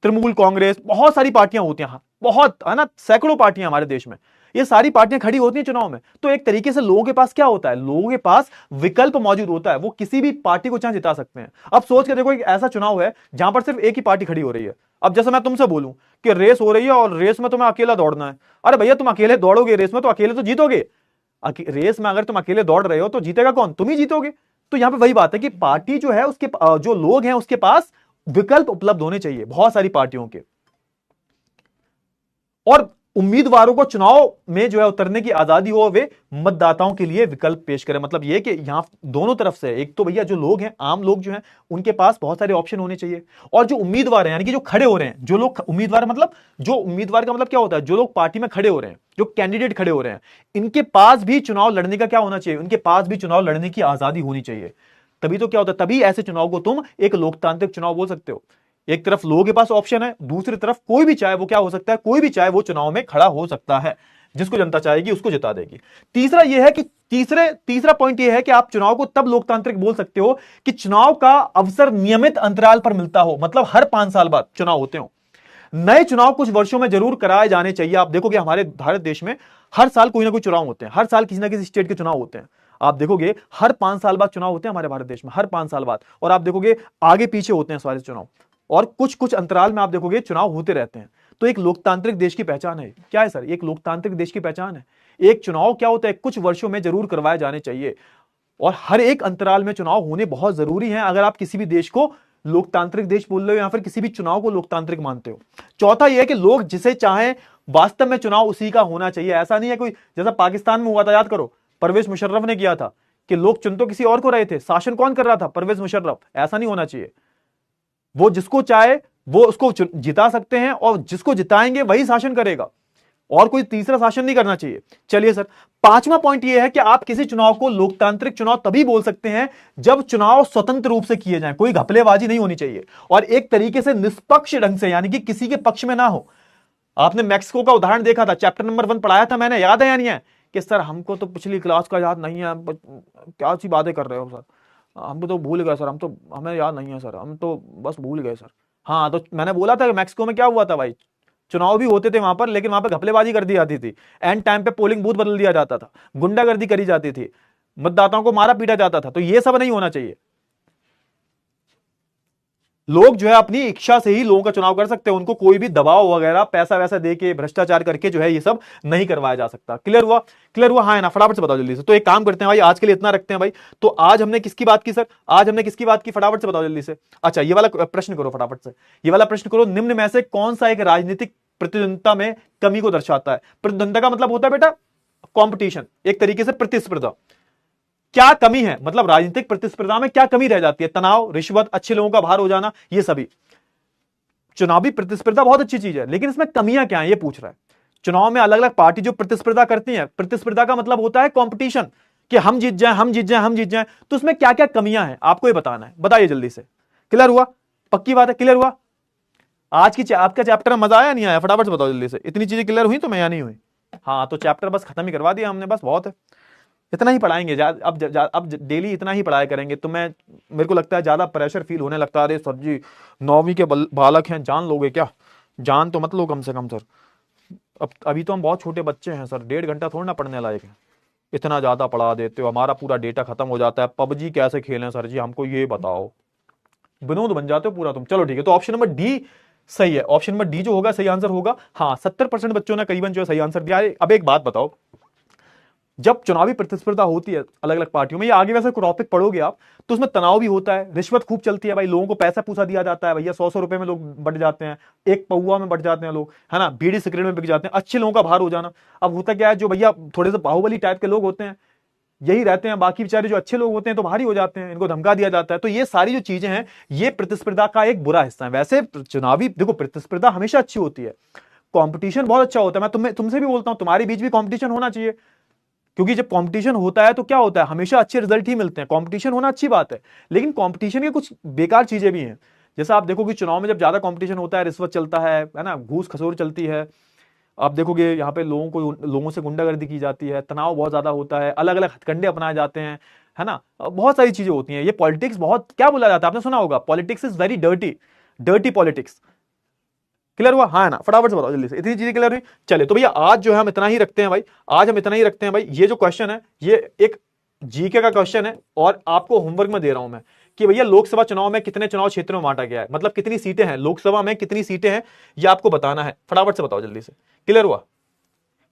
तृणमूल कांग्रेस, बहुत सारी पार्टियां होती हैं, बहुत है ना, सैकड़ों पार्टियां हमारे देश में, ये सारी पार्टियां खड़ी होती हैं चुनाव में। तो एक तरीके से लोगों के पास क्या होता है, लोगों के पास विकल्प मौजूद होता है, वो किसी भी पार्टी को चाहे जिता सकते हैं। अब सोच के देखो, एक ऐसा चुनाव है जहां पर सिर्फ एक ही पार्टी खड़ी हो रही है। अब जैसे मैं तुमसे बोलूं कि रेस हो रही है और रेस में तुम्हें अकेला दौड़ना है, अरे भैया तुम अकेले दौड़ोगे रेस में तो अकेले तो जीतोगे। रेस में अगर तुम अकेले दौड़ रहे हो तो जीतेगा कौन? तुम ही जीतोगे। तो यहां पे वही बात है कि पार्टी जो है उसके जो लोग हैं उसके पास विकल्प उपलब्ध होने चाहिए, बहुत सारी पार्टियों के। और उम्मीदवारों को चुनाव में जो है उतरने की आजादी हो, वे मतदाताओं के लिए विकल्प पेश करें। मतलब यह कि यहां दोनों तरफ से, एक तो भैया जो लोग हैं, आम लोग जो हैं, उनके पास बहुत सारे ऑप्शन होने चाहिए, और जो उम्मीदवार हैं, यानी कि जो खड़े हो रहे हैं, जो लोग उम्मीदवार, मतलब जो उम्मीदवार का मतलब क्या होता है, जो लोग पार्टी में खड़े हो रहे हैं, जो कैंडिडेट खड़े हो रहे हैं, इनके पास भी चुनाव लड़ने का क्या होना चाहिए, उनके पास भी चुनाव लड़ने की आजादी होनी चाहिए। तभी तो क्या होता है, तभी ऐसे चुनाव को तुम एक लोकतांत्रिक चुनाव बोल सकते हो। एक तरफ लोगों के पास ऑप्शन है, दूसरी तरफ कोई भी चाहे वो क्या हो सकता है, कोई भी चाहे वो चुनाव में खड़ा हो सकता है, जिसको जनता चाहेगी उसको जिता देगी। तीसरा यह है कि तीसरा पॉइंट यह है कि आप चुनाव को तब लोकतांत्रिक बोल सकते हो कि चुनाव का अवसर नियमित अंतराल पर मिलता हो, मतलब हर 5 साल बाद चुनाव होते हो। नए चुनाव कुछ वर्षों में जरूर कराए जाने चाहिए। आप देखोगे हमारे भारत देश में हर साल कोई ना कोई चुनाव होते हैं, हर साल किसी ना किसी स्टेट के चुनाव होते हैं। आप देखोगे हर 5 साल बाद चुनाव होते हैं हमारे भारत देश में, हर 5 साल बाद। और आप देखोगे आगे पीछे होते हैं सारे चुनाव, और कुछ कुछ अंतराल में आप देखोगे चुनाव होते रहते हैं। तो एक लोकतांत्रिक देश की पहचान है। क्या है सर? एक लोकतांत्रिक देश की पहचान है। एक चुनाव क्या होता है, कुछ वर्षों में जरूर करवाए जाने चाहिए, और हर एक अंतराल में चुनाव होने बहुत जरूरी है, अगर आप किसी भी देश को लोकतांत्रिक देश बोल रहे हो या फिर किसी भी चुनाव को लोकतांत्रिक मानते हो। चौथा यह है कि लोग जिसे चाहें वास्तव में चुनाव उसी का होना चाहिए। ऐसा नहीं है कोई, जैसा पाकिस्तान में हुआ था, याद करो, परवेज मुशर्रफ ने किया था कि लोग चुन तो किसी और को रहे थे, शासन कौन कर रहा था? परवेज मुशर्रफ। ऐसा नहीं होना चाहिए। वो जिसको चाहे वो उसको जिता सकते हैं, और जिसको जिताएंगे वही शासन करेगा, और कोई तीसरा शासन नहीं करना चाहिए। चलिए सर, पांचवा पॉइंट यह है कि आप किसी चुनाव को लोकतांत्रिक चुनाव तभी बोल सकते हैं जब चुनाव स्वतंत्र रूप से किए जाएं, कोई घपलेबाजी नहीं होनी चाहिए, और एक तरीके से निष्पक्ष ढंग से, यानी कि किसी के पक्ष में ना हो। आपने मैक्सिको का उदाहरण देखा था, चैप्टर नंबर 1 पढ़ाया था मैंने, याद है या नहीं है? कि सर हमको तो पिछली क्लास का याद नहीं है, क्या सी बातें कर रहे हो सर, हम तो भूल गए सर, हमें याद नहीं है सर, हम तो बस भूल गए सर। हाँ, तो मैंने बोला था कि मैक्सिको में क्या हुआ था भाई, चुनाव भी होते थे वहां पर, लेकिन वहां पर घपलेबाजी कर दी जाती थी, एंड टाइम पे पोलिंग बूथ बदल दिया जाता था, गुंडागर्दी करी जाती थी, मतदाताओं को मारा पीटा जाता था। तो ये सब नहीं होना चाहिए। लोग जो है अपनी इच्छा से ही लोगों का चुनाव कर सकते हैं, उनको कोई भी दबाव वगैरह पैसा वैसा देके भ्रष्टाचार करके जो है ये सब नहीं करवाया जा सकता। क्लियर हुआ? क्लियर हुआ? हाँ है ना? फटाफट से बताओ जल्दी से। तो एक काम करते हैं भाई, आज के लिए इतना रखते हैं भाई। तो आज हमने किसकी बात की सर? आज हमने किसकी बात की? फटाफट से बताओ जल्दी से। अच्छा, ये वाला प्रश्न करो फटाफट से, ये वाला प्रश्न करो। निम्न में से कौन सा एक राजनीतिक प्रतिद्वंदता में कमी को दर्शाता है? प्रतिद्वंदता का मतलब होता है बेटा कॉम्पिटिशन, एक तरीके से प्रतिस्पर्धा। क्या कमी है, मतलब राजनीतिक प्रतिस्पर्धा में क्या कमी रह जाती है? तनाव, रिश्वत, अच्छे लोगों का बाहर हो जाना, ये सभी। चुनावी प्रतिस्पर्धा बहुत अच्छी चीज है, लेकिन इसमें कमियां क्या है ये पूछ रहा है। चुनाव में अलग अलग पार्टी जो प्रतिस्पर्धा करती है, प्रतिस्पर्धा का मतलब होता है कंपटीशन, कि हम जीत जाएं, हम जीत जाएं, हम जीत जाएं। तो उसमें क्या क्या कमियां हैं आपको ये बताना है, बताइए जल्दी से। क्लियर हुआ? पक्की बात है, क्लियर हुआ? आज की आपका चैप्टर में मजा आया नहीं आया? फटाफट से बताओ जल्दी से। इतनी चीजें क्लियर हुई तो मैं यहाँ नहीं हुई? हाँ, तो चैप्टर बस खत्म ही करवा दिया हमने, बस बहुत है, इतना ही पढ़ाएंगे। अब डेली इतना ही पढ़ाया करेंगे। तो मेरे को लगता है ज्यादा प्रेशर फील होने लगता है। अरे सर जी 9वीं के बालक हैं, जान लोगे क्या? जान तो मत लो कम से कम सर। अभी तो हम बहुत छोटे बच्चे हैं सर, 1.5 घंटा थोड़ा ना पढ़ने लायक है। इतना ज्यादा पढ़ा देते हो, हमारा पूरा डेटा खत्म हो जाता है, पबजी कैसे खेलें सर जी हमको ये बताओ, विनोद बन जाते हो पूरा तुम। चलो ठीक है, तो ऑप्शन नंबर डी सही है, ऑप्शन नंबर डी जो होगा सही आंसर होगा। हाँ 70% बच्चों ने करीबन जो है सही आंसर दिया है। अब एक बात बताओ, जब चुनावी प्रतिस्पर्धा होती है अलग अलग पार्टियों में, ये आगे वैसे टॉपिक पढ़ोगे आप, तो उसमें तनाव भी होता है, रिश्वत खूब चलती है भाई, लोगों को पैसा पूसा दिया जाता है भैया, 100 रुपए में लोग बढ़ जाते हैं, एक पौवा में बढ़ जाते हैं लोग, है ना, बीड़ी सिगरेट में बिक जाते हैं, अच्छे लोगों का बाहर हो जाना। अब होता क्या है, जो भैया थोड़े से बाहुबली टाइप के लोग होते हैं यही रहते हैं, बाकी बेचारे जो अच्छे लोग होते हैं तो बाहर ही हो जाते हैं, इनको धमका दिया जाता है। तो ये सारी जो चीजें हैं ये प्रतिस्पर्धा का एक बुरा हिस्सा है। वैसे चुनावी देखो प्रतिस्पर्धा हमेशा अच्छी होती है, कंपटीशन बहुत अच्छा होता है, मैं तुमसे भी बोलता हूं तुम्हारे बीच भी कंपटीशन होना चाहिए, क्योंकि जब कंपटीशन होता है तो क्या होता है, हमेशा अच्छे रिजल्ट ही मिलते हैं। कंपटीशन होना अच्छी बात है, लेकिन कंपटीशन के कुछ बेकार चीजें भी हैं। जैसा आप देखो कि चुनाव में जब ज्यादा कंपटीशन होता है, रिश्वत चलता है ना, घूस खसोर चलती है, आप देखोगे यहाँ पे लोगों से गुंडागर्दी की जाती है, तनाव बहुत ज्यादा होता है, अलग अलग हथकंडे अपनाए जाते हैं, है ना, बहुत सारी चीजें होती हैं। ये पॉलिटिक्स बहुत क्या बोला जाता है, आपने सुना होगा, politics is very dirty, dirty politics. Clear हुआ, हाँ ना, फटाफट से बताओ जल्दी से, इतनी चीजें क्लियर हुई। चले तो भैया आज जो है हम इतना ही रखते हैं भाई, आज हम इतना ही रखते हैं भाई। ये जो क्वेश्चन है ये एक जीके का क्वेश्चन है, और आपको होमवर्क में दे रहा हूं मैं कि भैया लोकसभा चुनाव में कितने चुनाव क्षेत्र में बांटा गया है, मतलब कितनी सीटें हैं लोकसभा में, कितनी सीटें हैं ये आपको बताना है। फटाफट से बताओ जल्दी से, क्लियर हुआ,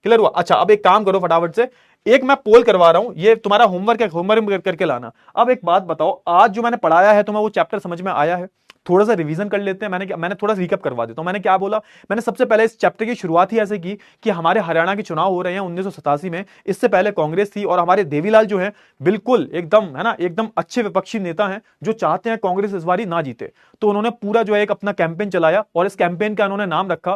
क्लियर हुआ। अच्छा अब एक काम करो फटाफट से, एक मैं पोल करवा रहा हूं, ये तुम्हारा होमवर्क है, होमवर्क करके लाना। अब एक बात बताओ, आज जो मैंने पढ़ाया है तुम्हें वो चैप्टर समझ में आया है? थोड़ा सा रिवीजन कर लेते हैं। मैंने थोड़ा सा रिकैप करवा देता हूं, मैंने क्या बोला। मैंने सबसे पहले इस चैप्टर की शुरुआत ही ऐसे की कि हमारे हरियाणा के चुनाव हो रहे हैं 1987 में, इससे पहले कांग्रेस थी, और हमारे देवीलाल जो है बिल्कुल एकदम, है ना, एकदम अच्छे विपक्षी नेता हैं जो चाहते हैं कांग्रेस इस बारी ना जीते। तो उन्होंने पूरा जो है एक अपना कैंपेन चलाया, और इस कैंपेन का उन्होंने नाम रखा,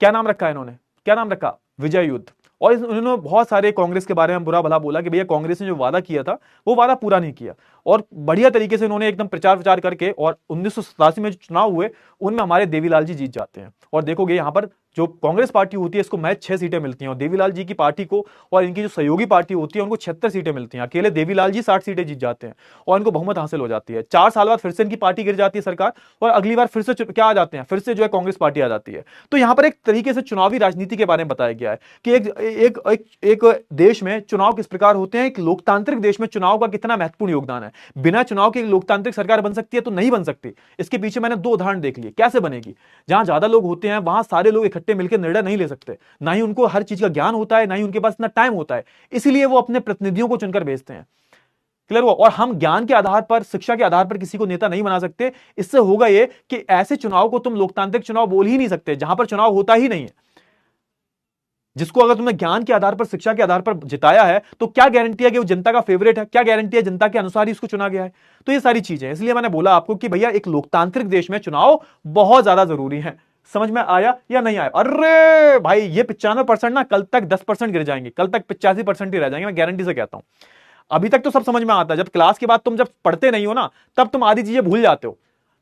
क्या नाम रखा है इन्होंने, क्या नाम रखा, विजय युद्ध। और उन्होंने बहुत सारे कांग्रेस के बारे में बुरा भला बोला कि भैया कांग्रेस ने जो वादा किया था वो वादा पूरा नहीं किया, और बढ़िया तरीके से उन्होंने एकदम प्रचार प्रचार करके, और 1987 में जो चुनाव हुए उनमें हमारे देवीलाल जी जीत जाते हैं। और देखोगे यहां पर जो कांग्रेस पार्टी होती है इसको महज 6 सीटें मिलती हैं, और देवीलाल जी की पार्टी को और इनकी जो सहयोगी पार्टी होती है उनको 76 सीटें मिलती हैं। अकेले देवीलाल जी 60 सीटें जीत जाते हैं, और इनको बहुमत हासिल हो जाती है। 4 साल बाद फिर से इनकी पार्टी गिर जाती है सरकार, और अगली बार फिर से क्या आ जाते हैं, फिर से जो है कांग्रेस पार्टी आ जाती है। तो यहां पर एक तरीके से चुनावी राजनीति के बारे में बताया गया है कि एक देश में चुनाव किस प्रकार होते हैं, एक लोकतांत्रिक देश में चुनाव का कितना महत्वपूर्ण योगदान है। बिना चुनाव के लोकतांत्रिक सरकार बन सकती है तो नहीं बन सकती। इसके पीछे मैंने 2 उदाहरण देख लिए कैसे बनेगी। जहां ज्यादा लोग होते हैं वहां सारे लोग इकट्ठे मिलकर निर्णय नहीं ले सकते, ना ही उनको हर चीज का ज्ञान होता है, ना ही उनके पास इतना टाइम होता है, इसीलिए वो अपने प्रतिनिधियों को चुनकर भेजते हैं। क्लियर हुआ। और हम ज्ञान के आधार पर, शिक्षा के आधार पर किसी को नेता नहीं बना सकते। इससे होगा ये कि ऐसे चुनाव को तुम लोकतांत्रिक चुनाव बोल ही नहीं सकते जहां पर चुनाव होता ही नहीं है। जिसको अगर तुमने ज्ञान के आधार पर, शिक्षा के आधार पर जिताया है, तो क्या गारंटी है कि वो जनता का फेवरेट है, क्या गारंटी है जनता के अनुसार ही उसको चुना गया है। तो ये सारी चीजें, इसलिए मैंने बोला आपको कि भैया एक लोकतांत्रिक देश में चुनाव बहुत ज्यादा जरूरी है। समझ में आया या नहीं आया? अरे भाई ये 95% ना कल तक 10% गिर जाएंगे, कल तक 85% ही रह जाएंगे, मैं गारंटी से कहता हूं। अभी तक तो सब समझ में आता है, जब क्लास के बाद तुम जब पढ़ते नहीं हो ना, तब तुम आधी चीजें भूल जाते हो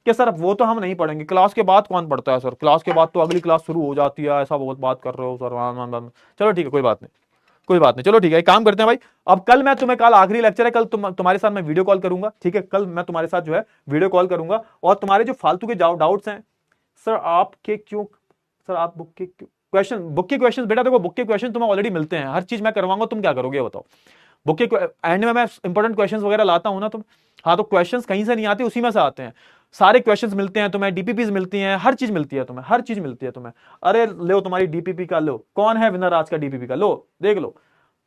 कि सर वो तो हम नहीं पढ़ेंगे, क्लास के बाद कौन पढ़ता है सर, क्लास के बाद तो अगली क्लास शुरू हो जाती है, ऐसा बहुत बात कर रहे हो सर। चलो ठीक है, कोई बात नहीं, कोई बात नहीं, चलो ठीक है, एक काम करते हैं भाई। अब कल मैं तुम्हें, कल आखिरी लेक्चर है, कल तुम्हारे साथ मैं वीडियो कॉल करूंगा, ठीक है, कल मैं तुम्हारे साथ जो है वीडियो कॉल करूंगा, और तुम्हारे जो फालतू के डाउट्स हैं, सर आपके क्यों, सर आप बुक के क्वेश्चन बेटा देखो, बुक के क्वेश्चन तुम्हें ऑलरेडी मिलते हैं, हर चीज मैं करवाऊंगा, तुम क्या करोगे बताओ। बुक के एंड में मैं इंपॉर्टेंट क्वेश्चंस वगैरह लाता हूं ना तुम, हाँ तो क्वेश्चंस कहीं से नहीं आते, उसी में से आते हैं, सारे क्वेश्चंस मिलते हैं तुम्हें, डीपीपीज मिलती हैं, हर चीज मिलती है तुम्हें, हर चीज मिलती है तुम्हें। अरे लो तुम्हारी डीपीपी का, लो कौन है विनर आज का डीपीपी का, लो देख लो,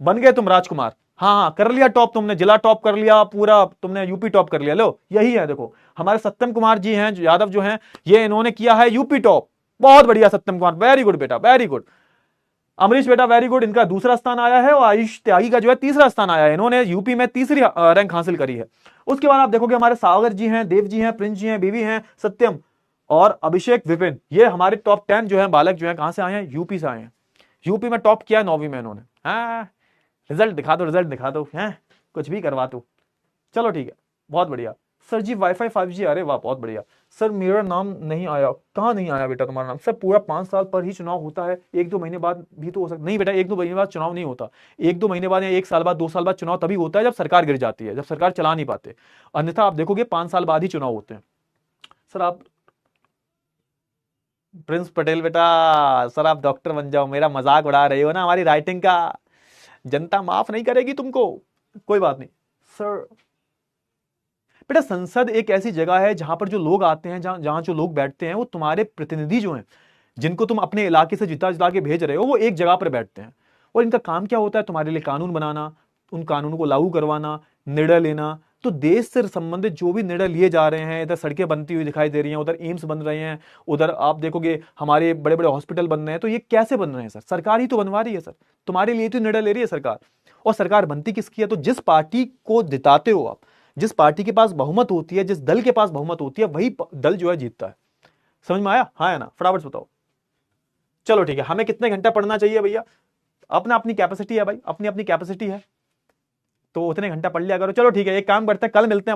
बन गए तुम राजकुमार। हाँ हाँ कर लिया टॉप तुमने, जिला टॉप कर लिया, पूरा तुमने यूपी टॉप कर लिया, लो यही है देखो, हमारे सत्यम कुमार जी हैं यादव जो हैं, ये इन्होंने किया है यूपी टॉप, बहुत बढ़िया सत्यम कुमार, वेरी गुड बेटा, वेरी गुड। अमरीश बेटा वेरी गुड, इनका दूसरा स्थान आया है, और आयुष त्यागी का जो है तीसरा स्थान आया है, इन्होंने यूपी में तीसरी रैंक हासिल करी है। उसके बाद आप देखोगे हमारे सागर जी हैं, देव जी हैं, प्रिंस जी हैं, बीवी हैं सत्यम, और अभिषेक विपिन, ये हमारे टॉप 10 जो है बालक जो है कहां से आए हैं, यूपी से आए हैं। यूपी में टॉप किया है 9वीं में इन्होंने। हाँ रिजल्ट दिखा दो, रिजल्ट दिखा दो, है कुछ भी करवा दो। चलो ठीक है, बहुत बढ़िया। सर जी वाईफाई 5G, अरे वाह बहुत बढ़िया। सर मेरा नाम नहीं आया, कहाँ नहीं आया बेटा तुम्हारा नाम? सर पूरा 5 साल पर ही चुनाव होता है, 1-2 महीने बाद भी तो हो सकता नहीं बेटा, 1-2 महीने बाद चुनाव नहीं होता, 1-2 महीने बाद या 1 साल बाद, 2 साल बाद चुनाव तभी होता है जब सरकार गिर जाती है, जब सरकार चला नहीं पाते, अन्यथा आप देखोगे 5 साल बाद ही चुनाव होते हैं। सर आप प्रिंस पटेल बेटा, सर आप डॉक्टर बन जाओ, मेरा मजाक उड़ा रहे हो ना हमारी राइटिंग का। जनता माफ नहीं करेगी तुमको, कोई बात नहीं सर। बेटा संसद एक ऐसी जगह है जहां पर जो लोग आते हैं, जहां जो लोग बैठते हैं वो तुम्हारे प्रतिनिधि जो हैं, जिनको तुम अपने इलाके से जिता जिता के भेज रहे हो, वो एक जगह पर बैठते हैं और इनका काम क्या होता है? तुम्हारे लिए कानून बनाना, उन कानूनों को लागू करवाना, निर्णय लेना। तो देश से संबंधित जो भी निर्णय लिए जा रहे हैं, इधर सड़कें बनती हुई दिखाई दे रही हैं, उधर एम्स बन रहे हैं, उधर आप देखोगे हमारे बड़े बड़े हॉस्पिटल बन रहे हैं, तो ये कैसे बन रहे हैं सर? सरकार ही तो बनवा रही है सर, तुम्हारे लिए तो निर्णय ले रही है सरकार। और सरकार बनती किसकी है? तो जिस पार्टी को जिताते हो आप, जिस पार्टी के पास बहुमत होती है, जिस दल के पास बहुमत होती है, वही दल जो है जीतता है। समझ में आया? हाँ या ना? फटाफट से बताओ। चलो ठीक है, हमें कितने घंटा पढ़ना चाहिए भैया? अपना अपनी कैपेसिटी है भाई, अपनी अपनी कैपेसिटी है, तो उतने घंटा पढ़ लिया करो। चलो ठीक है, एक काम करते हैं, कल मिलते हैं।